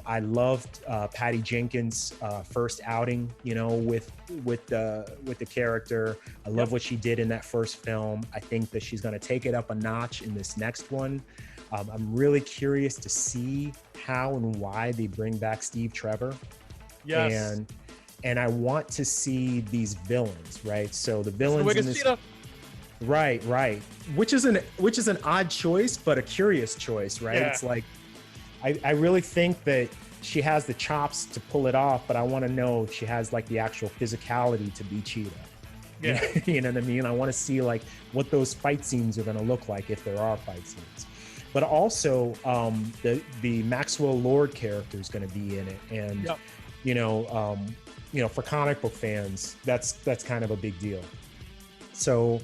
I loved Patty Jenkins' first outing, you know, with the character. I love what she did in that first film. I think that she's going to take it up a notch in this next one. I'm really curious to see how and why they bring back Steve Trevor. Yes. And I want to see these villains, right? So the villains in this, right. Which is an odd choice, but a curious choice, right? Yeah. It's like I really think that she has the chops to pull it off, but I want to know if she has like the actual physicality to be Cheetah. Yeah. You know what I mean? I want to see like what those fight scenes are going to look like, if there are fight scenes. But also the Maxwell Lord character is going to be in it, and you know, for comic book fans, that's kind of a big deal. So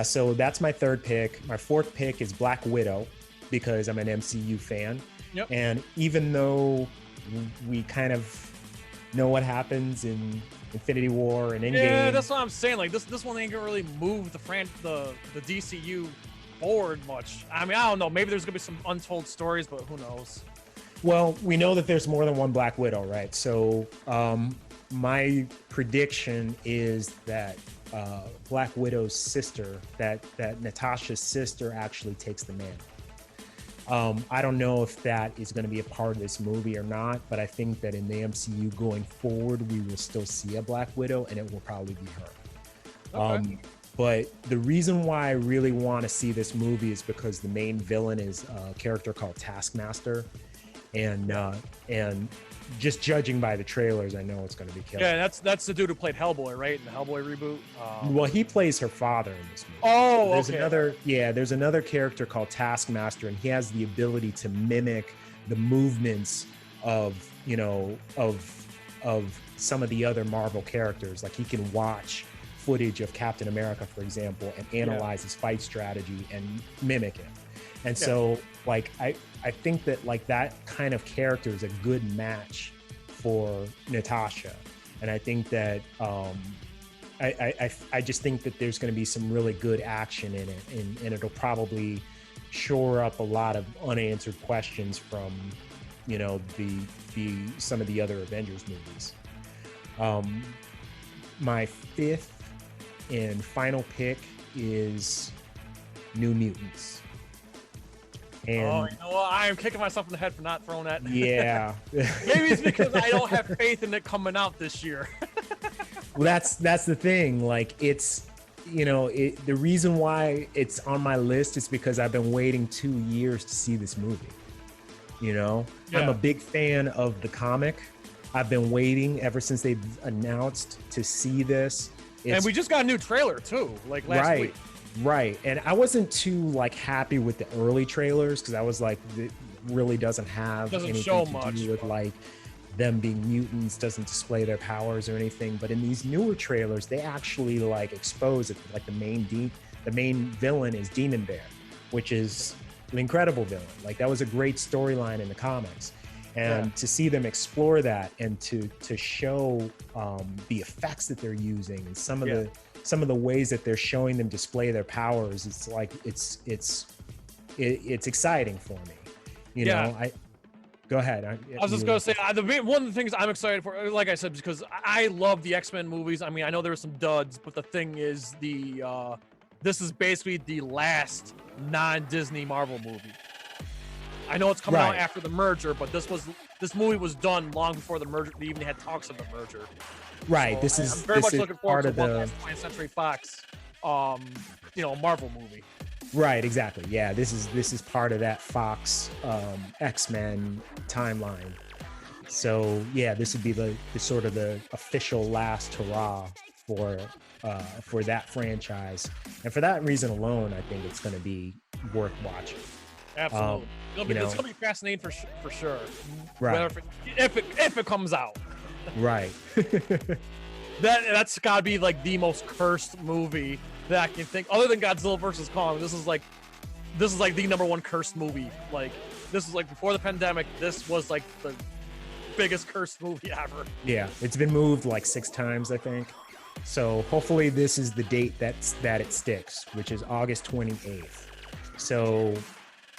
so that's my third pick. My fourth pick is Black Widow, because I'm an MCU fan. Yep. And even though we kind of know what happens in Infinity War and Endgame, yeah, that's what I'm saying. Like this one ain't gonna really move the DCU forward much. I mean, I don't know. Maybe there's gonna be some untold stories, but who knows? Well, we know that there's more than one Black Widow, right? So my prediction is that Black Widow's sister, that Natasha's sister, actually takes the mantle. I don't know if that is going to be a part of this movie or not, but I think that in the MCU going forward, we will still see a Black Widow, and it will probably be her. Okay. But the reason why I really want to see this movie is because the main villain is a character called Taskmaster, and just judging by the trailers, I know it's going to be killer. Yeah, that's the dude who played Hellboy, right? In the Hellboy reboot. Well, he plays her father in this movie. Oh, there's another character called Taskmaster, and he has the ability to mimic the movements of some of the other Marvel characters. Like, he can watch footage of Captain America, for example, and analyze his fight strategy and mimic it. And so, like, I think that like that kind of character is a good match for Natasha, and I think that I just think that there's going to be some really good action in it, and it'll probably shore up a lot of unanswered questions from, you know, the some of the other Avengers movies. My fifth and final pick is New Mutants. And you know what? I am kicking myself in the head for not throwing that. Yeah. Maybe it's because I don't have faith in it coming out this year. Well, that's the thing. Like, it's, you know, the reason why it's on my list is because I've been waiting 2 years to see this movie. You know, I'm a big fan of the comic. I've been waiting ever since they've announced to see this. And we just got a new trailer too, like last week. Right. And I wasn't too like happy with the early trailers, because I was like, it really doesn't have anything show to much do with like them being mutants, doesn't display their powers or anything. But in these newer trailers, they actually like expose it. Like the main villain is Demon Bear, which is an incredible villain. Like, that was a great storyline in the comics. And to see them explore that, and to show the effects that they're using, and some of some of the ways that they're showing them display their powers, it's like it's exciting for me. You know, go ahead. I was just gonna say one of the things I'm excited for, like I said, because I love the X-Men movies. I mean, I know there were some duds, but the thing is, this is basically the last non-Disney Marvel movie. I know it's coming out after the merger, but this movie was done long before the merger. They even had talks of the merger. Right. So I'm very much looking forward to one last 20th Century Fox, Marvel movie. Right, exactly. Yeah, this is part of that Fox X-Men timeline. So yeah, this would be the sort of the official last hurrah for that franchise, and for that reason alone, I think it's going to be worth watching. Absolutely, it's going to be fascinating for sure. Right. If it comes out. Right. That's got to be like the most cursed movie that I can think, other than Godzilla versus Kong. This is like the number one cursed movie. Like, this is like before the pandemic. This was like the biggest cursed movie ever. Yeah, it's been moved like 6 times, I think. So hopefully this is the date that it sticks, which is August 28th. So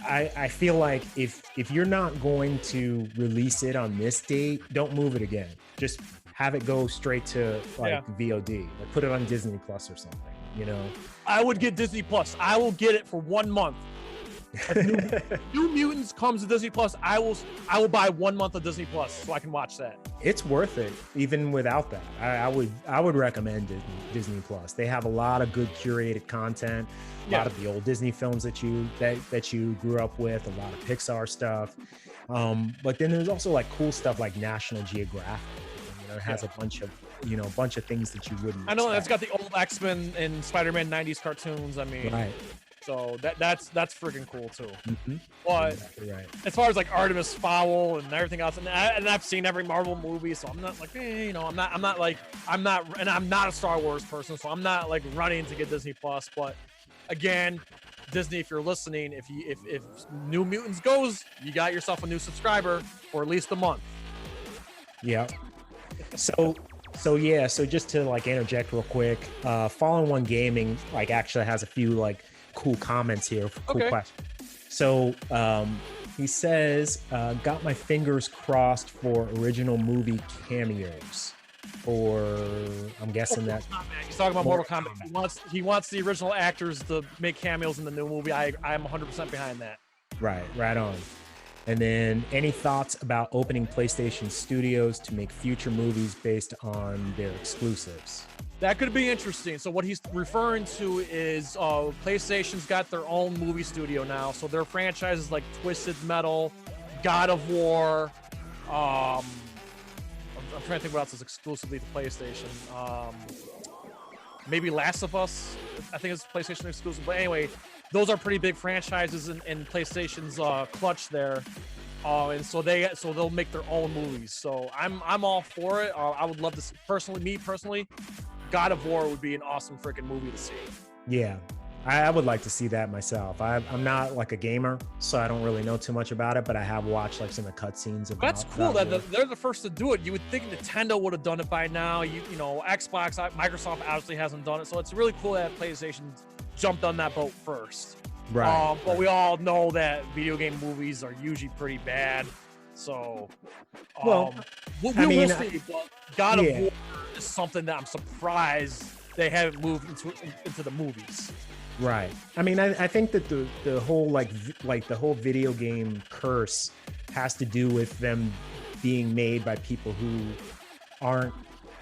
I feel like if you're not going to release it on this date, don't move it again. Just have it go straight to VOD. Like, put it on Disney Plus or something. I would get Disney Plus. I will get it for 1 month. If New Mutants comes to Disney Plus, I will buy 1 month of Disney Plus so I can watch that. It's worth it, even without that. I would recommend Disney Plus. They have a lot of good curated content, a lot of the old Disney films that you grew up with, a lot of Pixar stuff. But then there's also like cool stuff like National Geographic. It has a bunch of things that you wouldn't. I know expect. it's got the old X-Men and Spider-Man 90s cartoons. I mean, right. So that's freaking cool too. Mm-hmm. But exactly right. As far as like Artemis Fowl and everything else, and I've seen every Marvel movie, so I'm not like, I'm not a Star Wars person, so I'm not like running to get Disney Plus. But again, Disney, if you're listening, if New Mutants goes, you got yourself a new subscriber for at least a month. Yeah. So just to like interject real quick, Fallen One Gaming like actually has a few like cool comments here, cool questions. So he says, got my fingers crossed for original movie cameos. Or I'm guessing that he's talking about Mortal Kombat. He wants the original actors to make cameos in the new movie. I'm 100% behind that. Right on. And then, any thoughts about opening PlayStation Studios to make future movies based on their exclusives? That could be interesting. So what he's referring to is PlayStation's got their own movie studio now. So their franchises like Twisted Metal, God of War. I'm trying to think what else is exclusively to PlayStation. Maybe Last of Us. I think it's PlayStation exclusive. But anyway, those are pretty big franchises in PlayStation's clutch there, and so they'll make their own movies. So I'm all for it. I would love to see, personally, God of War would be an awesome freaking movie to see. Yeah, I would like to see that myself. I'm not like a gamer, so I don't really know too much about it, but I have watched like some of the cutscenes. That's cool that they're the first to do it. You would think Nintendo would have done it by now. You know, Xbox, Microsoft obviously hasn't done it, so it's really cool that PlayStation jumped on that boat first. Right. But we all know that video game movies are usually pretty bad. So, we'll see. But God of War is something that I'm surprised they haven't moved into the movies. Right. I mean, I think that the whole the whole video game curse has to do with them being made by people who aren't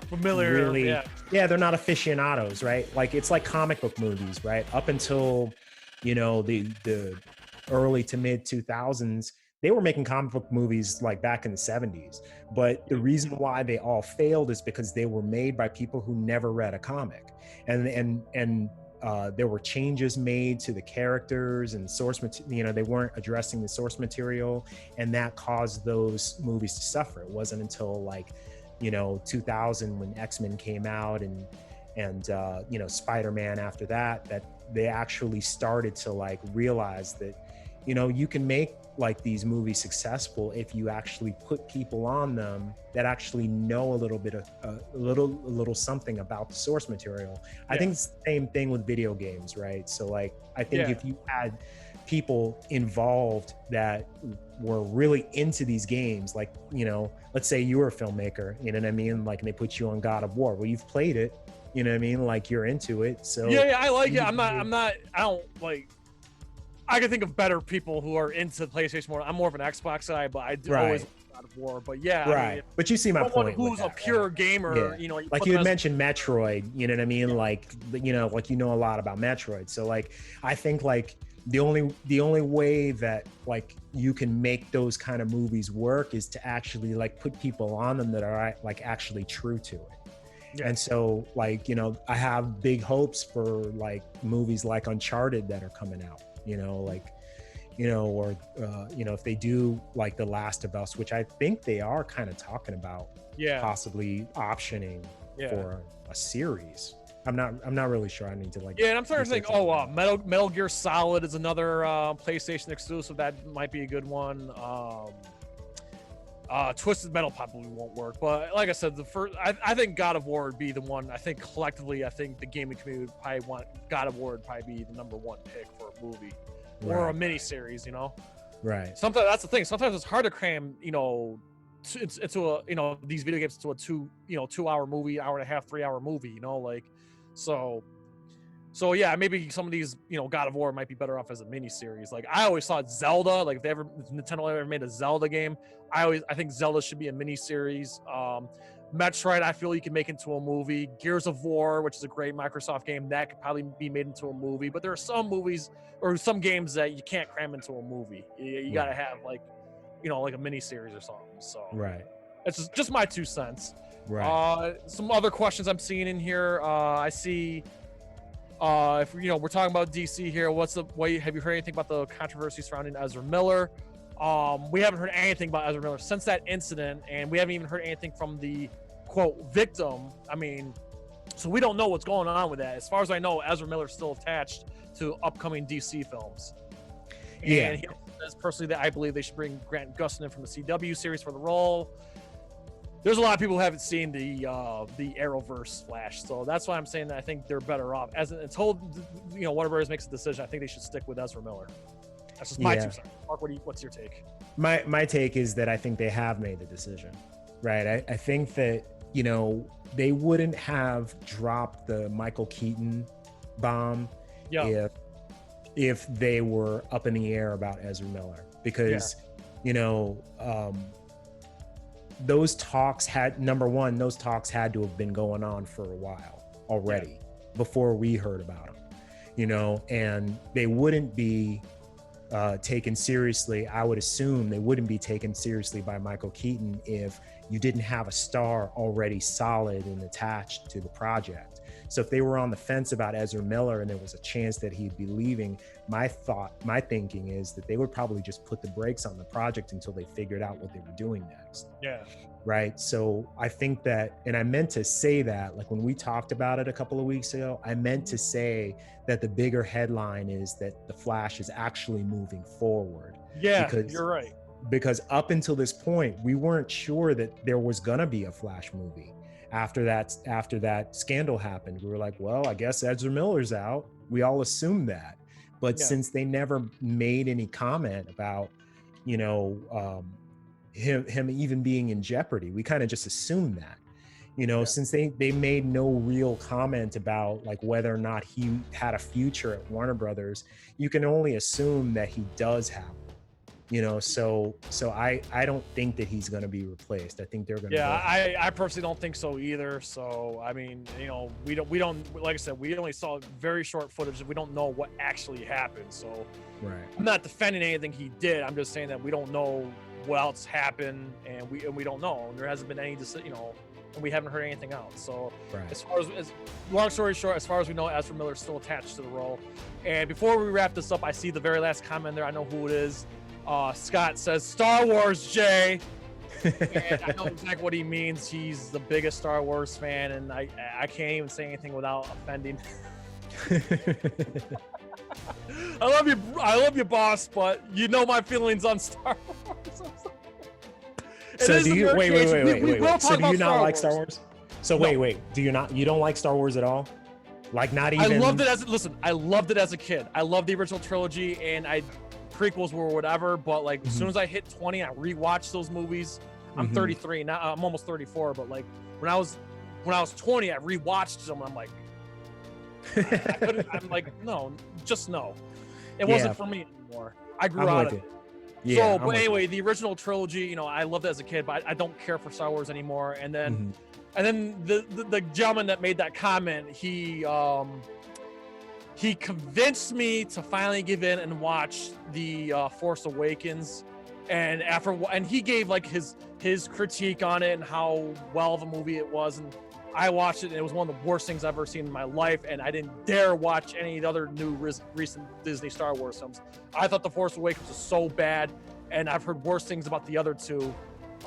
familiar. Really, they're not aficionados, right? Like, it's like comic book movies, right? Up until, the early to mid 2000s, they were making comic book movies like back in the 70s. But the reason why they all failed is because they were made by people who never read a comic, and there were changes made to the characters and source material. They weren't addressing the source material, and that caused those movies to suffer. It wasn't until 2000 when X-Men came out and Spider-Man after that they actually started to realize that you can make like these movies successful if you actually put people on them that actually know a little bit of a little something about the source material. I think it's the same thing with video games, right? So like I think if you had people involved that were really into these games, like, you know, let's say you were a filmmaker, you know what I mean, like, and they put you on God of War, well, you've played it, you know what I mean, like you're into it. So I like it. I don't like, I can think of better people who are into PlayStation more. I'm more of an Xbox guy, but I do always God of War. But I mean, but you see my point. Who's a pure gamer, you know, like you had mentioned Metroid, you know what I mean? Like, you know, like, you know a lot about Metroid. So like, I think like the only way that like you can make those kind of movies work is to actually like put people on them that are like actually true to it. And so like, you know, I have big hopes for like movies like Uncharted that are coming out, you know, like, you know, or you know, if they do like The Last of Us, which I think they are kind of talking about possibly optioning for a series. I'm not really sure. I need to like. Yeah, and I'm starting to think, Metal Gear Solid is another PlayStation exclusive that might be a good one. Twisted Metal probably won't work, but like I said, I think God of War would be the one. I think collectively, I think the gaming community would probably want God of War would probably be the number one pick for a movie or a mini series. You know, right? Sometimes that's the thing. Sometimes it's hard to cram, you know, into a, you know, these video games into a 2 hour movie, hour and a half, 3 hour movie. You know, like. So yeah, maybe some of these, you know, God of War might be better off as a mini series. Like I always thought Zelda, like if Nintendo ever made a Zelda game, I think Zelda should be a mini series. Metroid, I feel you can make into a movie. Gears of War, which is a great Microsoft game, that could probably be made into a movie. But there are some movies or some games that you can't cram into a movie. You got to have like, you know, like a mini series or something. So it's just my 2 cents. Some other questions I'm seeing in here. I see if you know, we're talking about DC here, have you heard anything about the controversy surrounding Ezra Miller? We haven't heard anything about Ezra Miller since that incident, and we haven't even heard anything from the quote victim. I mean, so we don't know what's going on with that. As far as I know, Ezra Miller's still attached to upcoming DC films. And he says personally that I believe they should bring Grant Gustin in from the CW series for the role. There's a lot of people who haven't seen the Arrowverse Flash, so that's why I'm saying that I think they're better off. As until, you know, Warner Bros. Makes a decision, I think they should stick with Ezra Miller. That's just my 2 cents. Mark, what's your take? My take is that I think they have made the decision, right? I think that, you know, they wouldn't have dropped the Michael Keaton bomb if they were up in the air about Ezra Miller, because you know, those talks had to have been going on for a while already before we heard about them, you know, and they wouldn't be taken seriously. I would assume they wouldn't be taken seriously by Michael Keaton if you didn't have a star already solid and attached to the project. So if they were on the fence about Ezra Miller and there was a chance that he'd be leaving, my thinking is that they would probably just put the brakes on the project until they figured out what they were doing next. Right. So I think that, and I meant to say that, like when we talked about it a couple of weeks ago, I meant to say that the bigger headline is that the Flash is actually moving forward. Because you're right. Because up until this point, we weren't sure that there was gonna be a Flash movie. After that scandal happened, we were like, well, I guess Ezra Miller's out. We all assumed that. But since they never made any comment about, you know, him even being in jeopardy, we kind of just assumed that, you know, since they made no real comment about like whether or not he had a future at Warner Brothers, you can only assume that he does have one. You know, so I don't think that he's going to be replaced. I think they're going to. I personally don't think so either. So I mean, you know, we don't like I said, we only saw very short footage. We don't know what actually happened. So I'm not defending anything he did. I'm just saying that we don't know what else happened, and we don't know. And there hasn't been any, you know, and we haven't heard anything else. So as far as long story short, as far as we know, Ezra Miller's still attached to the role. And before we wrap this up, I see the very last comment there. I know who it is. Scott says Star Wars, Jay. And I know exactly what he means. He's the biggest Star Wars fan, and I can't even say anything without offending. I love you, boss, but you know my feelings on Star Wars. So do you wait? So do you not like Star Wars? So No. wait. You don't like Star Wars at all? Like not even. I loved it as a kid. I loved the original trilogy, and prequels were whatever. But like as soon as I hit 20, I rewatched those movies. I'm 33 now. I'm almost 34. But like when I was 20, I rewatched them. I'm like, I'm like, no, just no. It wasn't for me anymore. I grew out of it. Yeah. So, but anyway, the original trilogy, you know, I loved it as a kid, but I don't care for Star Wars anymore. And then, the gentleman that made that comment, he convinced me to finally give in and watch the Force Awakens. And he gave like his critique on it and how well the movie it was. And I watched it, and it was one of the worst things I've ever seen in my life. And I didn't dare watch any of the other new recent Disney Star Wars films. I thought The Force Awakens was so bad, and I've heard worse things about the other two.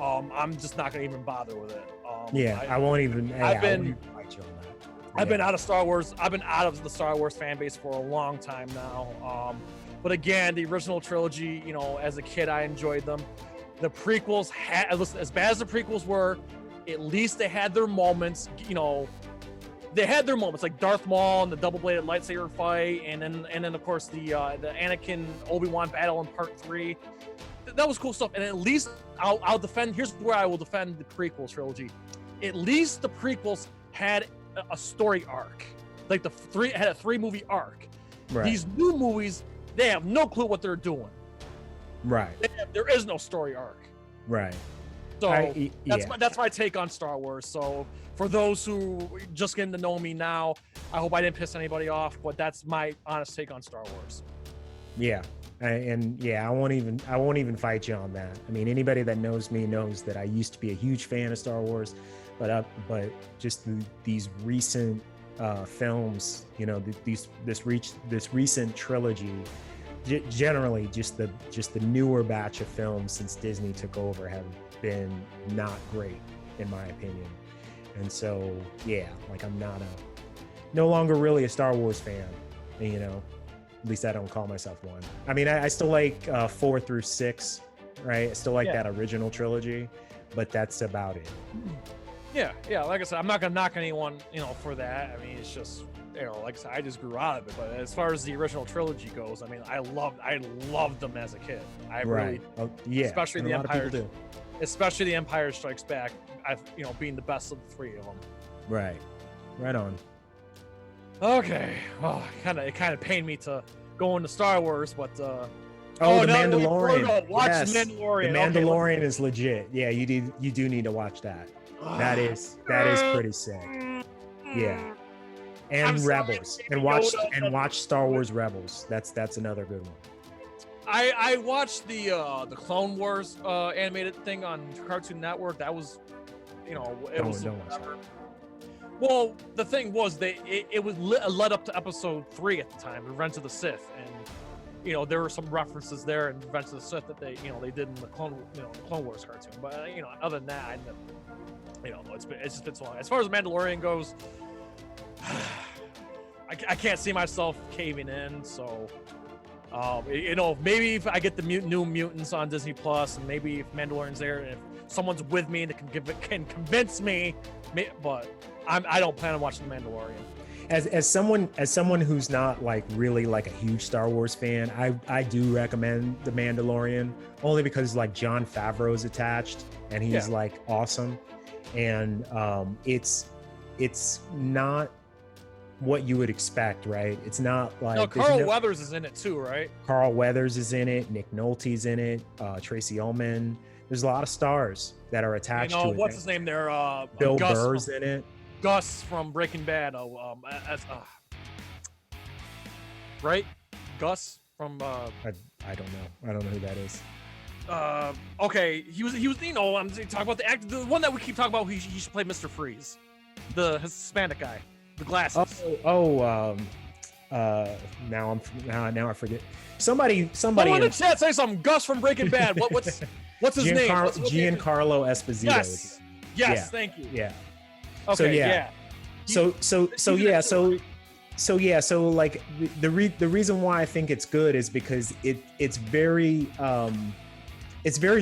I'm just not going to even bother with it. I won't even. I've been fight you on that. I've been out of Star Wars. I've been out of the Star Wars fan base for a long time now. But again, the original trilogy, you know, as a kid, I enjoyed them. The prequels as bad as the prequels were, at least they had their moments. You know, they had their moments, like Darth Maul and the double-bladed lightsaber fight, and then of course the Anakin Obi-Wan battle in Part 3. That was cool stuff. And at least I'll defend. Here's where I will defend the prequel trilogy. At least the prequels had a story arc, like had a 3-movie arc. Right. These new movies, they have no clue what they're doing. Right. There is no story arc. Right. So that's my take on Star Wars. So for those who just getting to know me now, I hope I didn't piss anybody off, but that's my honest take on Star Wars. Yeah. I won't even fight you on that. I mean, anybody that knows me knows that I used to be a huge fan of Star Wars, but just these recent films, you know, this recent trilogy, generally just the newer batch of films since Disney took over have been not great in my opinion. And so like I'm no longer really a Star Wars fan, you know. At least I don't call myself one. I mean, I still like 4 through 6, right? I still like that original trilogy, but that's about it. Yeah. Like I said, I'm not gonna knock anyone, you know, for that. I mean, it's just, you know, like I said, I just grew out of it. But as far as the original trilogy goes, I mean, I loved them as a kid. Really, especially the Empire Strikes Back. Being the best of the 3 of them. Right on. Okay. Well, it kind of pained me to go into Star Wars, but The Mandalorian. Watch yes. The Mandalorian. The Mandalorian is legit. Yeah, you do need to watch that. That is pretty sick. Yeah. And Rebels. And watch Star Wars Rebels. That's another good one. I watched the Clone Wars animated thing on Cartoon Network. That was, you know, it was. Don't watch that. Well, the thing was it was led up to episode 3 at the time, Revenge of the Sith, and you know there were some references there in Revenge of the Sith that they did in the Clone Wars cartoon. But you know, other than that, it's just been so long. As far as Mandalorian goes, I can't see myself caving in. So, maybe if I get the New Mutants on Disney Plus, and maybe if Mandalorian's there, and if someone's with me that can convince me, but I don't plan on watching The Mandalorian. As someone who's not like really like a huge Star Wars fan, I do recommend The Mandalorian only because like Jon Favreau's attached and he's like awesome, and it's not what you would expect, right? It's not like Carl Weathers is in it too, right? Carl Weathers is in it, Nick Nolte's in it, Tracy Ullman. There's a lot of stars that are attached to it. What's his name there? Bill Burr's in it. Gus from Breaking Bad. Right? Gus from. I don't know. I don't know who that is. Okay, he was. You know, I'm talking about the actor, the one that we keep talking about. He should play Mr. Freeze, the Hispanic guy, the glasses. Now I forget. Somebody. Someone in the chat say something. Gus from Breaking Bad. What's his name? Giancarlo Esposito. Yes. Thank you. Yeah. Okay. So So yeah, so like the reason why I think it's good is because it's very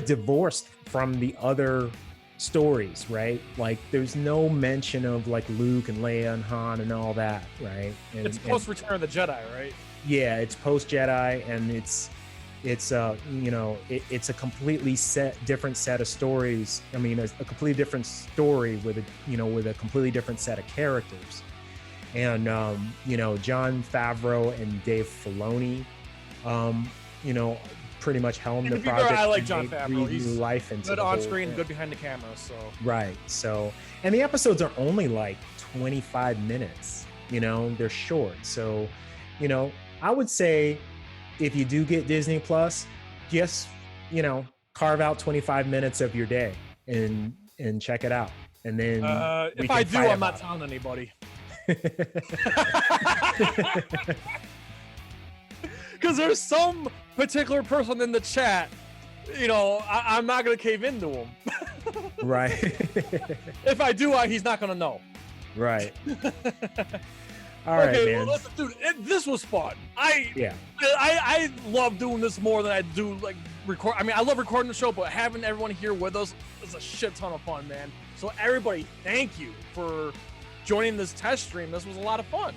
divorced from the other stories, right? Like there's no mention of like Luke and Leia and Han and all that, right? And, It's post Return of the Jedi, right? Yeah, it's post Jedi, and it's you know, it's a completely different set of stories. I mean, a completely different story with a completely different set of characters. And you know, Jon Favreau and Dave Filoni, you know, pretty much helmed the project. I like Jon Favreau. He's life into good on screen, good behind the camera. So right. So, and the episodes are only like 25 minutes. You know, they're short. So, you know, I would say if you do get Disney Plus, just, you know, carve out 25 minutes of your day and check it out. And then if I do, I'm not telling anybody. Because there's some particular person in the chat, you know, I'm not going to cave into him. Right. If I do, he's not going to know. Right. All right, man. Well, listen, dude, this was fun. I love doing this more than I do like record. I mean, I love recording the show, but having everyone here with us is a shit ton of fun, man. So everybody, thank you for joining this test stream. This was a lot of fun.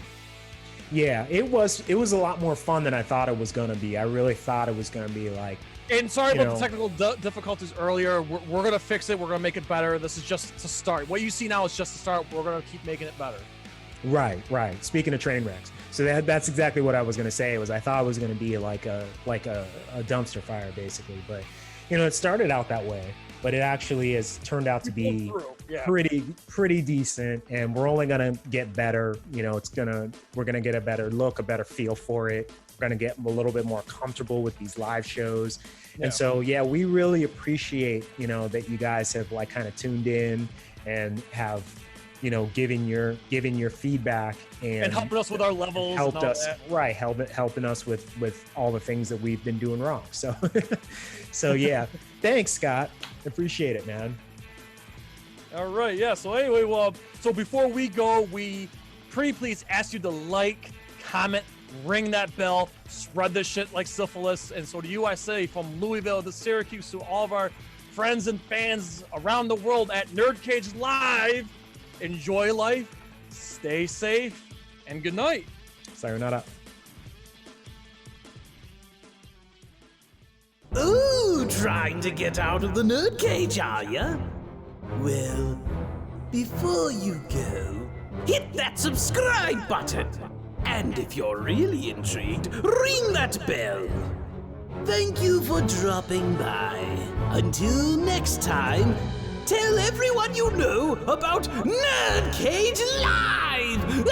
Yeah, it was a lot more fun than I thought it was going to be. I really thought it was going to be like, and sorry about the technical difficulties earlier. We're going to fix it. We're going to make it better. This is just to start. What you see now is just to start. We're going to keep making it better. Right. Speaking of train wrecks, so that's exactly what I was going to say. Was I thought it was going to be like a dumpster fire basically, but you know, it started out that way, but it actually has turned out to be pretty decent, and we're only going to get better. You know, we're going to get a better look, a better feel for it. We're going to get a little bit more comfortable with these live shows. Yeah. And so, yeah, we really appreciate, you know, that you guys have like kind of tuned in and have, you know, giving your feedback and helping us with our levels, helping us with all the things that we've been doing wrong. So, so yeah, thanks, Scott. Appreciate it, man. All right, yeah. So anyway, well, so before we go, we please ask you to like, comment, ring that bell, spread this shit like syphilis. And so to you, I say, from Louisville to Syracuse to all of our friends and fans around the world at NerdCage Live, enjoy life, stay safe, and good night. Sayonara. Ooh, trying to get out of the NerdCage, are ya? Well, before you go, hit that subscribe button. And if you're really intrigued, ring that bell. Thank you for dropping by. Until next time, tell everyone you know about NerdCage Live!